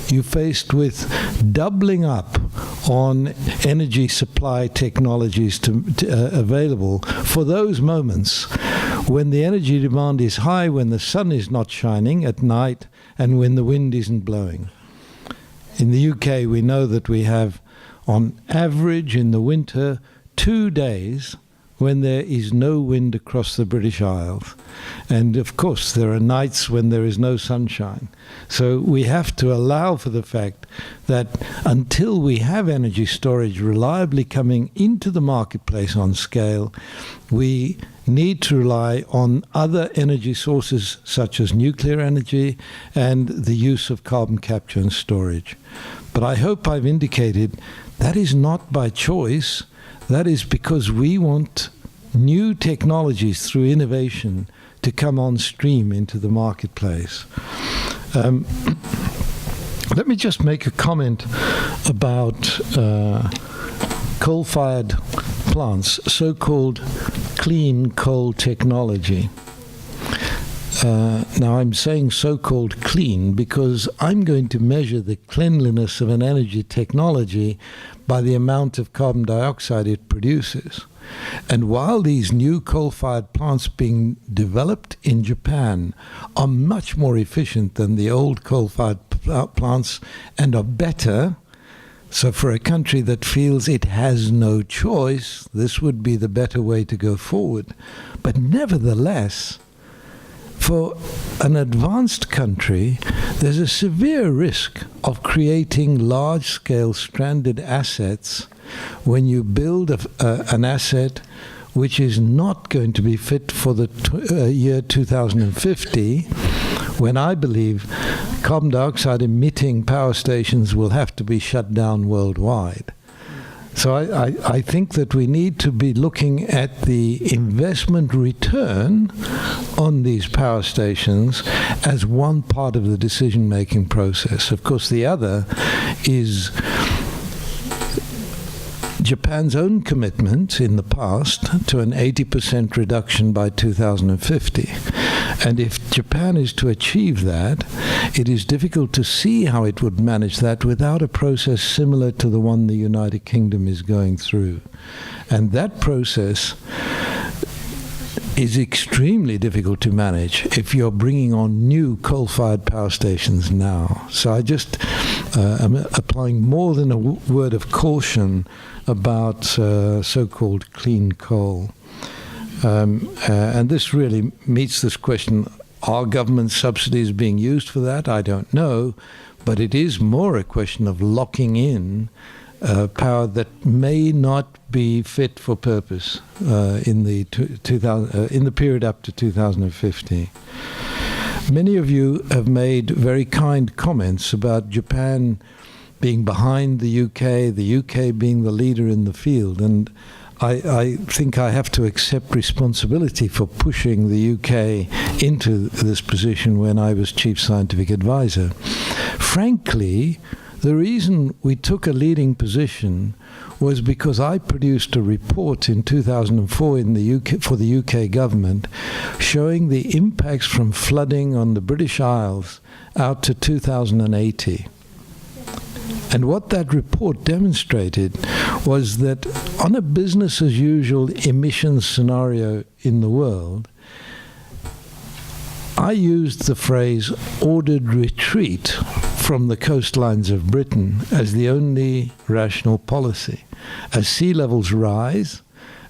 you're faced with doubling up on energy supply technologies available for those moments when the energy demand is high, when the sun is not shining at night, and when the wind isn't blowing. In the UK, we know that we have, on average in the winter, 2 days when there is no wind across the British Isles. And of course, there are nights when there is no sunshine. So we have to allow for the fact that until we have energy storage reliably coming into the marketplace on scale, we need to rely on other energy sources such as nuclear energy and the use of carbon capture and storage. But I hope I've indicated that is not by choice. That is because we want new technologies through innovation to come on stream into the marketplace. Let me just make a comment about coal-fired plants, so-called clean coal technology. Now I'm saying so-called clean because I'm going to measure the cleanliness of an energy technology by the amount of carbon dioxide it produces. And while these new coal-fired plants being developed in Japan are much more efficient than the old coal-fired plants and are better, so for a country that feels it has no choice, this would be the better way to go forward. But nevertheless, for an advanced country, there's a severe risk of creating large-scale stranded assets when you build an asset which is not going to be fit for the year 2050, when I believe carbon dioxide emitting power stations will have to be shut down worldwide. So I think that we need to be looking at the investment return on these power stations as one part of the decision-making process. Of course, the other is Japan's own commitment in the past to an 80% reduction by 2050. And if Japan is to achieve that, it is difficult to see how it would manage that without a process similar to the one the United Kingdom is going through. And that process is extremely difficult to manage if you're bringing on new coal-fired power stations now. So I just am applying more than a word of caution about so-called clean coal. And this really meets this question, are government subsidies being used for that? I don't know, but it is more a question of locking in power that may not be fit for purpose in the period up to 2050. Many of you have made very kind comments about Japan being behind the UK being the leader in the field, and I think I have to accept responsibility for pushing the UK into this position when I was Chief Scientific Advisor. Frankly, the reason we took a leading position was because I produced a report in 2004 in the UK, for the UK government, showing the impacts from flooding on the British Isles out to 2080. And what that report demonstrated was that on a business-as-usual emissions scenario in the world, I used the phrase ordered retreat from the coastlines of Britain as the only rational policy. As sea levels rise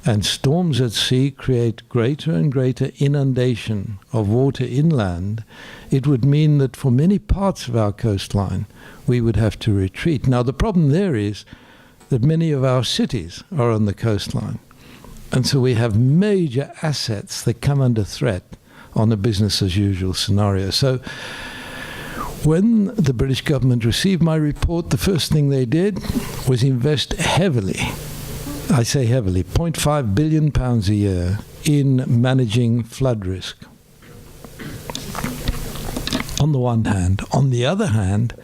and storms at sea create greater and greater inundation of water inland, it would mean that for many parts of our coastline, we would have to retreat. Now, the problem there is that many of our cities are on the coastline. And so we have major assets that come under threat on a business-as-usual scenario. So when the British government received my report, the first thing they did was invest heavily, I say heavily, £0.5 billion a year in managing flood risk. On the one hand. On the other hand,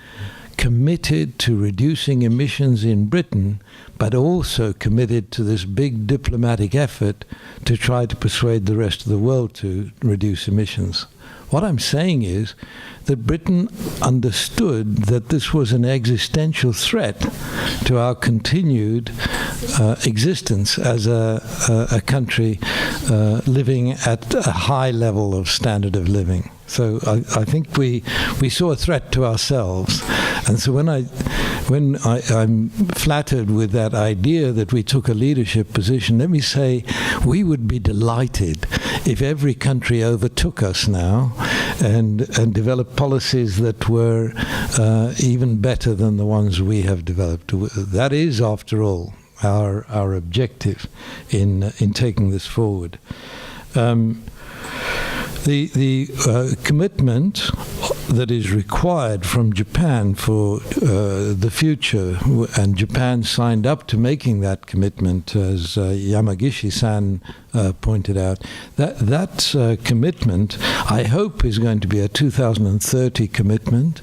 committed to reducing emissions in Britain, but also committed to this big diplomatic effort to try to persuade the rest of the world to reduce emissions. What I'm saying is that Britain understood that this was an existential threat to our continued existence as a country living at a high level of standard of living. So I think we saw a threat to ourselves. And so when I'm flattered with that idea that we took a leadership position, let me say we would be delighted if every country overtook us now and developed policies that were even better than the ones we have developed. That is, after all, our objective in taking this forward. The commitment that is required from Japan for the future, and Japan signed up to making that commitment, as Yamagishi-san pointed out, that commitment, I hope, is going to be a 2030 commitment,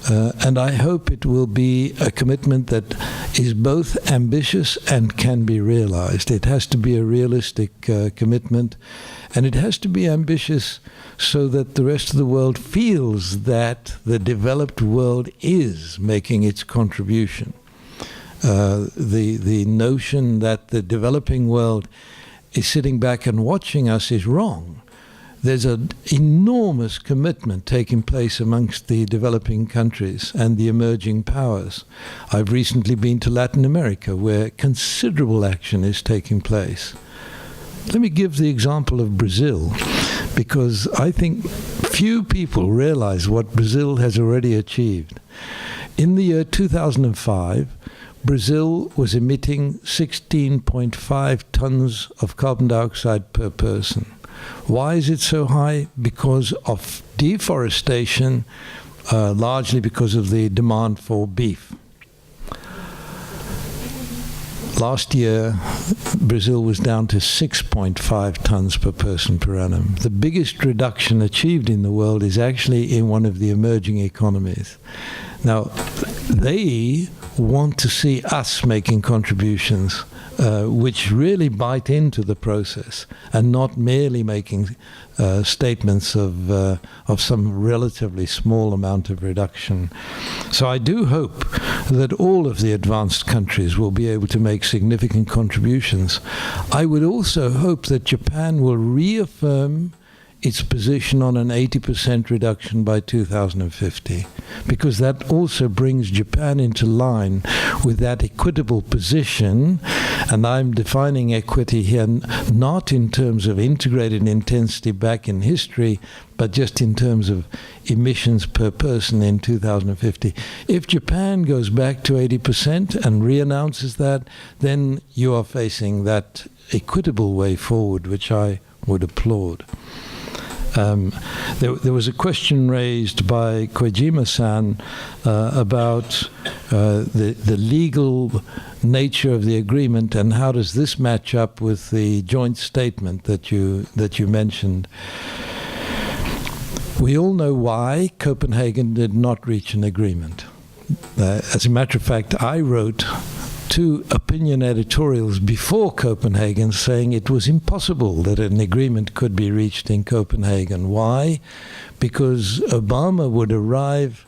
and I hope it will be a commitment that is both ambitious and can be realized. It has to be a realistic commitment, and it has to be ambitious so that the rest of the world feels that the developed world is making its contribution. the notion that the developing world is sitting back and watching us is wrong. There's an enormous commitment taking place amongst the developing countries and the emerging powers. I've recently been to Latin America, where considerable action is taking place. Let me give the example of Brazil, because I think few people realize what Brazil has already achieved. In the year 2005, Brazil was emitting 16.5 tons of carbon dioxide per person. Why is it so high? Because of deforestation, largely because of the demand for beef. Last year, Brazil was down to 6.5 tons per person per annum. The biggest reduction achieved in the world is actually in one of the emerging economies. Now, they want to see us making contributions which really bite into the process and not merely making statements of some relatively small amount of reduction. So I do hope that all of the advanced countries will be able to make significant contributions. I would also hope that Japan will reaffirm its position on an 80% reduction by 2050, because that also brings Japan into line with that equitable position. And I'm defining equity here not in terms of integrated intensity back in history, but just in terms of emissions per person in 2050. If Japan goes back to 80% and re-announces that, then you are facing that equitable way forward, which I would applaud. There was a question raised by Koijima-san about the legal nature of the agreement and how does this match up with the joint statement that you mentioned. We all know why Copenhagen did not reach an agreement. As a matter of fact, I wrote 2 opinion editorials before Copenhagen saying it was impossible that an agreement could be reached in Copenhagen. Why? Because Obama would arrive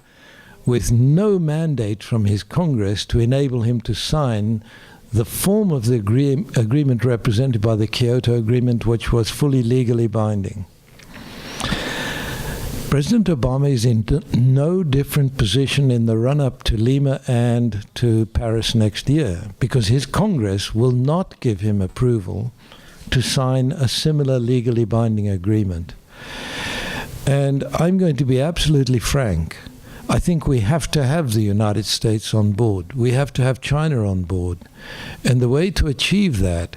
with no mandate from his Congress to enable him to sign the form of the agreement represented by the Kyoto Agreement, which was fully legally binding. President Obama is in no different position in the run-up to Lima and to Paris next year, because his Congress will not give him approval to sign a similar legally binding agreement. And I'm going to be absolutely frank. I think we have to have the United States on board. We have to have China on board. And the way to achieve that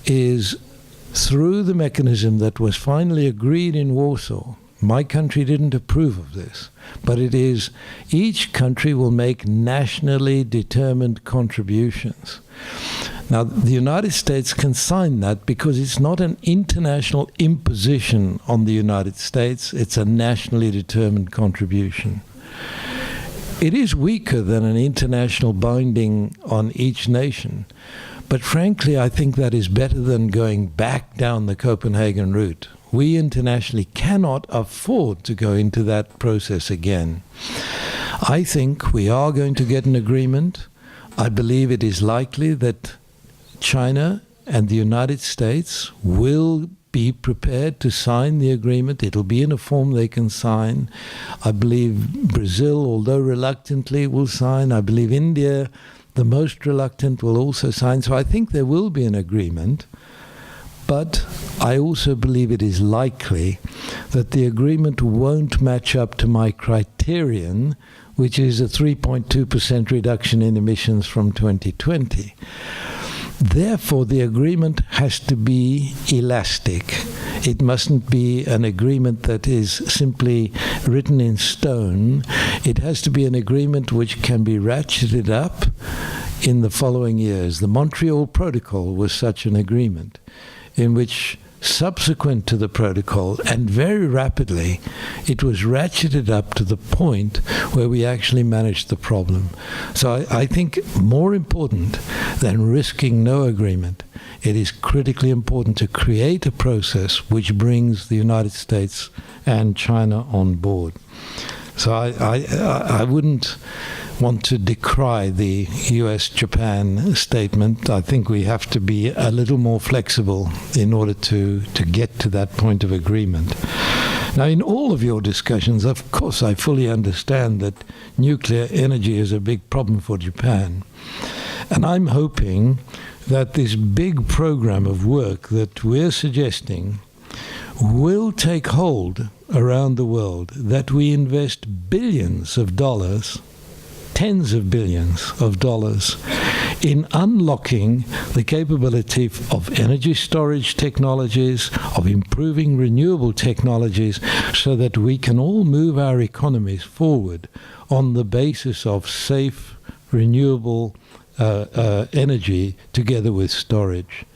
is through the mechanism that was finally agreed in Warsaw. My country didn't approve of this, but it is each country will make nationally determined contributions. Now, the United States can sign that because it's not an international imposition on the United States, it's a nationally determined contribution. It is weaker than an international binding on each nation, but frankly, I think that is better than going back down the Copenhagen route. We internationally cannot afford to go into that process again. I think we are going to get an agreement. I believe it is likely that China and the United States will be prepared to sign the agreement. It'll be in a form they can sign. I believe Brazil, although reluctantly, will sign. I believe India, the most reluctant, will also sign. So I think there will be an agreement. But I also believe it is likely that the agreement won't match up to my criterion, which is a 3.2% reduction in emissions from 2020. Therefore, the agreement has to be elastic. It mustn't be an agreement that is simply written in stone. It has to be an agreement which can be ratcheted up in the following years. The Montreal Protocol was such an agreement, in which subsequent to the protocol and very rapidly it was ratcheted up to the point where we actually managed the problem. So I think more important than risking no agreement, it is critically important to create a process which brings the United States and China on board. So I wouldn't want to decry the US-Japan statement. I think we have to be a little more flexible in order to get to that point of agreement. Now, in all of your discussions, of course, I fully understand that nuclear energy is a big problem for Japan. And I'm hoping that this big program of work that we're suggesting will take hold around the world, that we invest billions of dollars, tens of billions of dollars, in unlocking the capability of energy storage technologies, of improving renewable technologies, so that we can all move our economies forward on the basis of safe, renewable energy together with storage.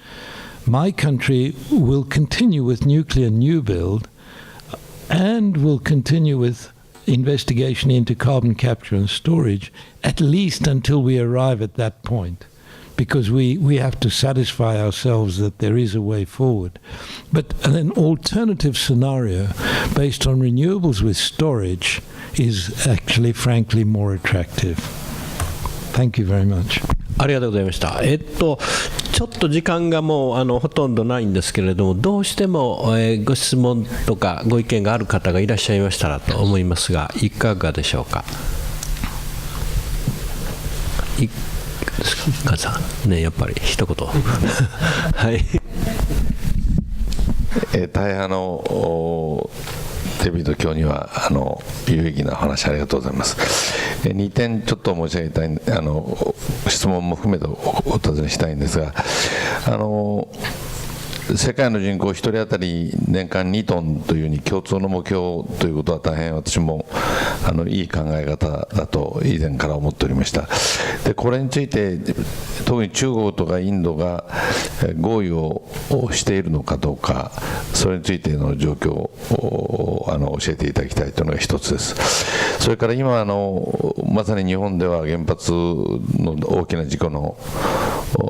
My country will continue with nuclear new build and will continue with investigation into carbon capture and storage, at least until we arrive at that point, because we have to satisfy ourselves that there is a way forward. But an alternative scenario based on renewables with storage is actually, frankly, more attractive. Thank you very much. ありがとうございました。ちょっと時間がもうほとんどないんですけれども、どうしても、ご質問とかご意見がある方がいらっしゃいましたらと思いますが、いかがでしょうか。いかがですかね、やっぱり一言はい。大変デビッド教には有意義なお話ありがとうございます。2点ちょっと申し上げたい、質問も含めてお尋ねしたいんですが、世界の人口1人当たり年間2トンというふうに共通の目標ということは大変私もいい考え方だと以前から思っておりました。でこれについて特に中国とかインドが合意をしているのかどうか、それについての状況を教えていただきたいというのが一つです。それから今まさに日本では原発の大きな事故の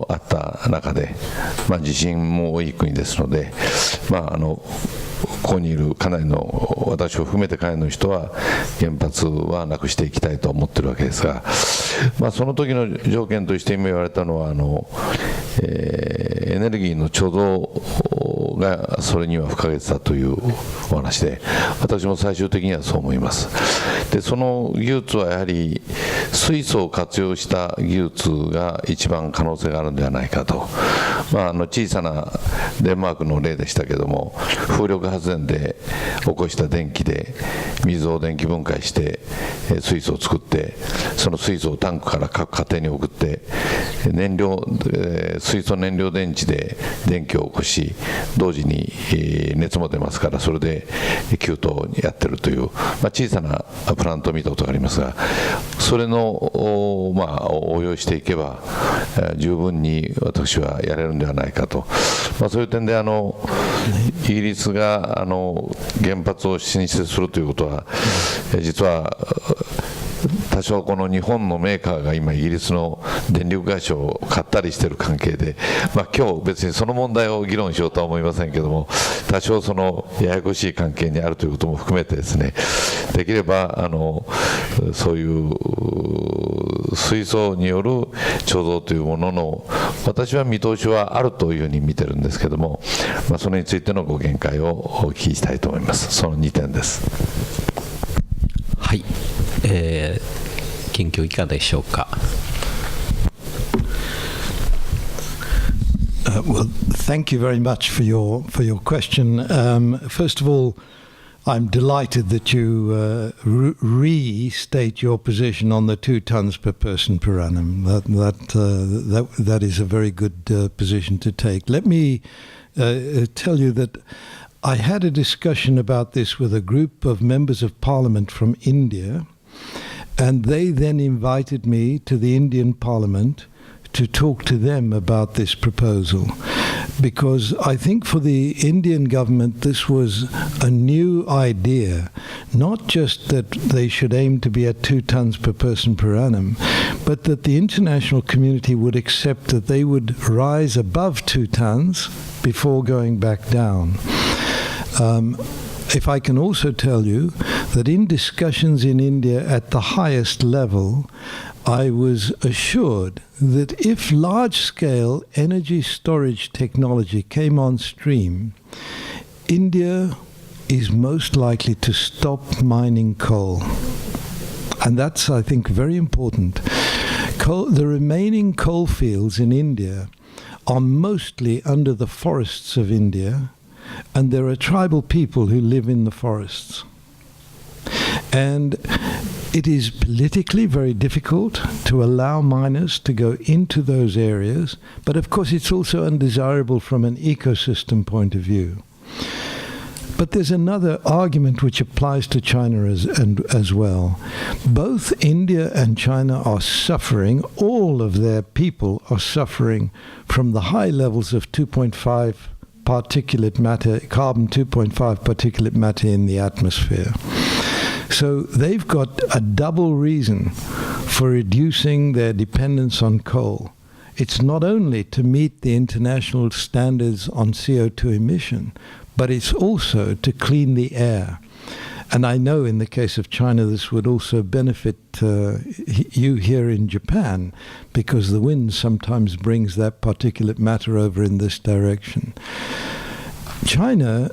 あった中で、地震も多い国ですので、ここにいるかなりの私を含めてかなりの人は原発はなくしていきたいと思っているわけですが、その時の条件として今言われたのはエネルギーの貯蔵がそれには不可欠だというお話で、私も最終的にはそう思います。でその技術はやはり水素を活用した技術が一番可能性があるんではないかと、小さなデンマークの例でしたけども、風力発電で起こした電気で水を電気分解して水素を作って、その水素をタンクから各家庭に送って水素燃料電池で電気を起こし、同時に熱も出ますから、それで給湯にやってるという、小さなプラントを見たことがありますが、それの応用していけば十分に私はやれるんではないかと、そういう点でイギリスが原発を進出するということは、実は多少この日本のメーカーが今イギリスの電力会社を買ったりしている関係で、今日別にその問題を議論しようとは思いませんけども、多少そのややこしい関係にあるということも含めてですね、できればそういう水素による貯蔵というものの私は見通しはあるというふうに見てるんですけども、それについてのご見解をお聞きしたいと思います。その2点です。はい、研究いかがでしょうか。Well, thank you very much for your question. First of all, I'm delighted that you restate your position on the 2 tons per person per annum. That is a very good position to take. Let me tell you that I had a discussion about this with a group of members of parliament from India, and they then invited me to the Indian parliament to talk to them about this proposal, because I think for the Indian government this was a new idea, not just that they should aim to be at 2 tons per person per annum, but that the international community would accept that they would rise above 2 tons before going back down. If I can also tell you that in discussions in India at the highest level, I was assured that if large-scale energy storage technology came on stream, India is most likely to stop mining coal. And that's, I think, very important. The remaining coal fields in India are mostly under the forests of India, and there are tribal people who live in the forests. And it is politically very difficult to allow miners to go into those areas, but of course it's also undesirable from an ecosystem point of view. But there's another argument which applies to China as well. Both India and China are suffering, all of their people are suffering from the high levels of 2.5 particulate matter, carbon 2.5 particulate matter in the atmosphere. So they've got a double reason for reducing their dependence on coal. It's not only to meet the international standards on CO2 emission, but it's also to clean the air. And I know in the case of China this would also benefit you here in Japan, because the wind sometimes brings that particulate matter over in this direction. China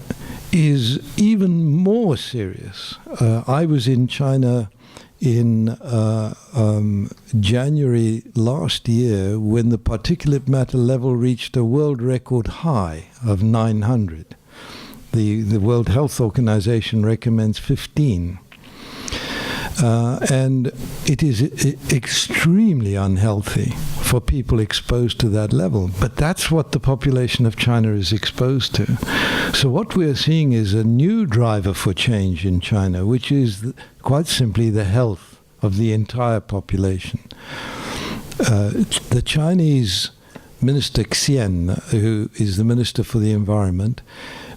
is even more serious. I was in China in January last year when the particulate matter level reached a world record high of 900. The World Health Organization recommends 15. And it is extremely unhealthy for people exposed to that level. But that's what the population of China is exposed to. So what we are seeing is a new driver for change in China, which is quite simply the health of the entire population. The Chinese Minister Xian, who is the Minister for the Environment,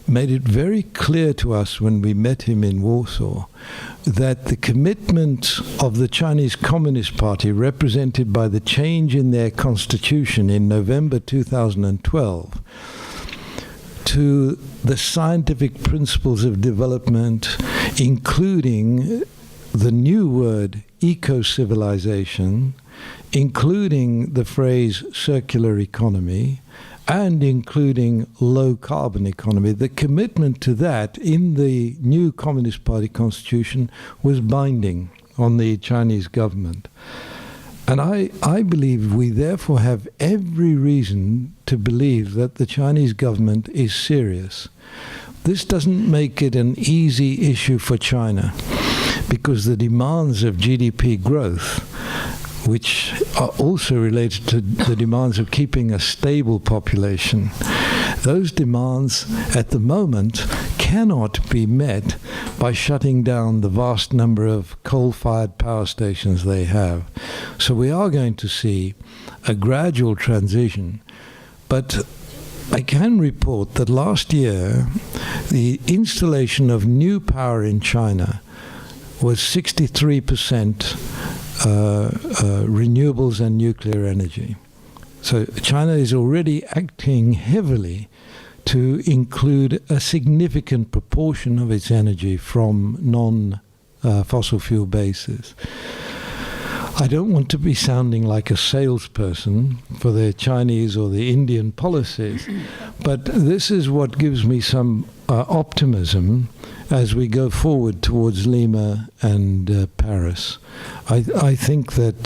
made it very clear to us when we met him in Warsaw that the commitment of the Chinese Communist Party, represented by the change in their constitution in November 2012, to the scientific principles of development, including the new word eco-civilization, including the phrase circular economy, and including low-carbon economy. The commitment to that in the new Communist Party constitution was binding on the Chinese government. And I believe we therefore have every reason to believe that the Chinese government is serious. This doesn't make it an easy issue for China, because the demands of GDP growth, which are also related to the demands of keeping a stable population, those demands at the moment cannot be met by shutting down the vast number of coal-fired power stations they have. So we are going to see a gradual transition. But I can report that last year the installation of new power in China was 63% renewables and nuclear energy. So China is already acting heavily to include a significant proportion of its energy from non-fossil fuel bases. I don't want to be sounding like a salesperson for the Chinese or the Indian policies, but this is what gives me some optimism as we go forward towards Lima and Paris. I think that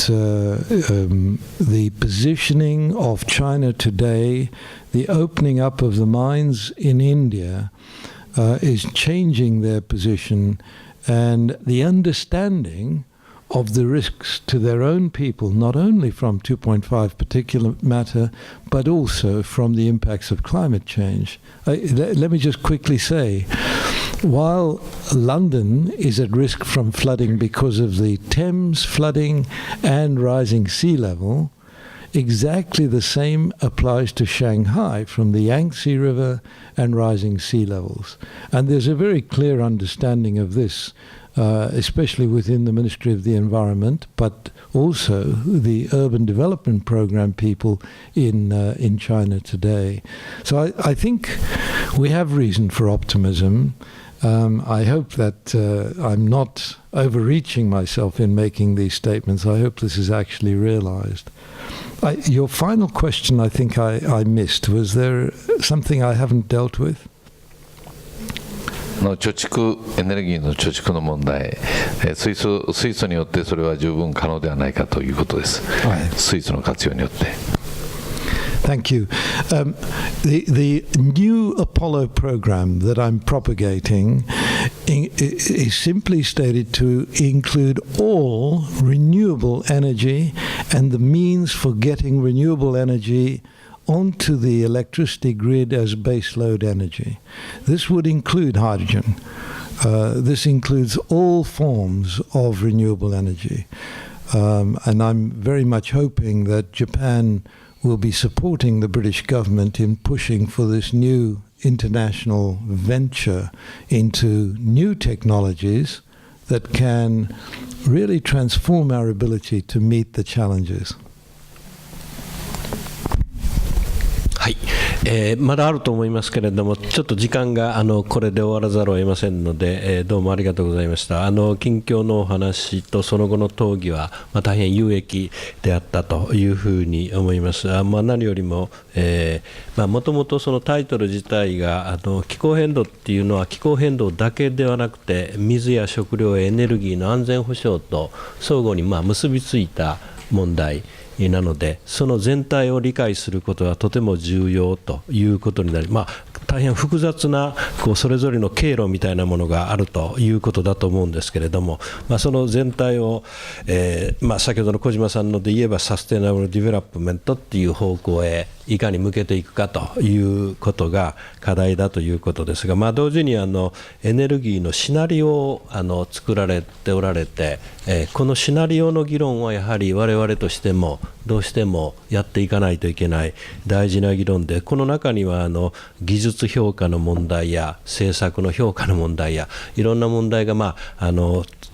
the positioning of China today, the opening up of the mines in India, is changing their position, and the understanding of the risks to their own people, not only from 2.5 particulate matter, but also from the impacts of climate change. Let me just quickly say, while London is at risk from flooding because of the Thames flooding and rising sea level, exactly the same applies to Shanghai from the Yangtze River and rising sea levels. And there's a very clear understanding of this, especially within the Ministry of the Environment, but also the Urban Development Program people in China today. So I think we have reason for optimism, I hope that I'm not overreaching myself in making these statements. I hope this is actually realized. Your final question, I think I missed. Was there something I haven't dealt with? 貯蓄、エネルギーの貯蓄の問題、水素によってそれは十分可能ではないかということです。水素の活用によって。Thank you. The new Apollo program that I'm propagating is simply stated to include all renewable energy and the means for getting renewable energy onto the electricity grid as baseload energy. This would include hydrogen. This includes all forms of renewable energy. And I'm very much hoping that Japan will be supporting the British government in pushing for this new international venture into new technologies that can really transform our ability to meet the challenges. はい、まだあると思いますけれども、ちょっと時間がこれで終わらざるを得ませんので、どうもありがとうございました。近況のお話とその後の討議は、大変有益であったというふうに思います。何よりも、もともとそのタイトル自体が気候変動っていうのは気候変動だけではなくて、水や食料、エネルギーの安全保障と相互に結びついた問題なので、その全体を理解することはとても重要ということになり、大変複雑なそれぞれの経路みたいなものがあるということだと思うんですけれども、その全体を、先ほどの小島さんので言えばサステナブルディベロップメントっていう方向へいかに向けていくかということが課題だということですが、同時にエネルギーのシナリオを作られておられて、このシナリオの議論はやはり我々としてもどうしてもやっていかないといけない大事な議論で、この中には技術評価の問題や政策の評価の問題やいろんな問題が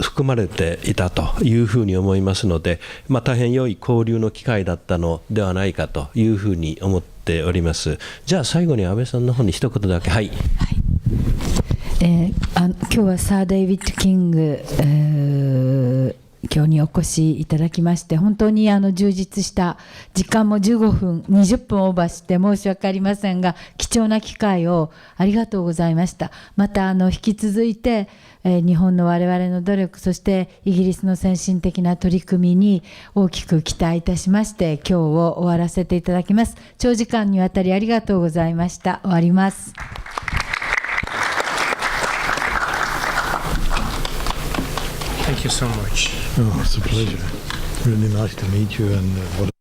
含まれていたというふうに思いますので、大変良い交流の機会だったのではないかというふうに思っております。じゃあ最後に安倍さんの方に一言だけ。はい、今日はサー・デイビッド・キング今日にお越しいただきまして本当に充実した時間も15分20分オーバーして申し訳ありませんが貴重な機会をありがとうございました。また引き続いて日本の我々の努力そしてイギリスの先進的な取り組みに大きく期待いたしまして今日を終わらせていただきます。長時間にわたりありがとうございました。終わります。Thank you so much. Oh, it's a pleasure. Really nice to meet you and what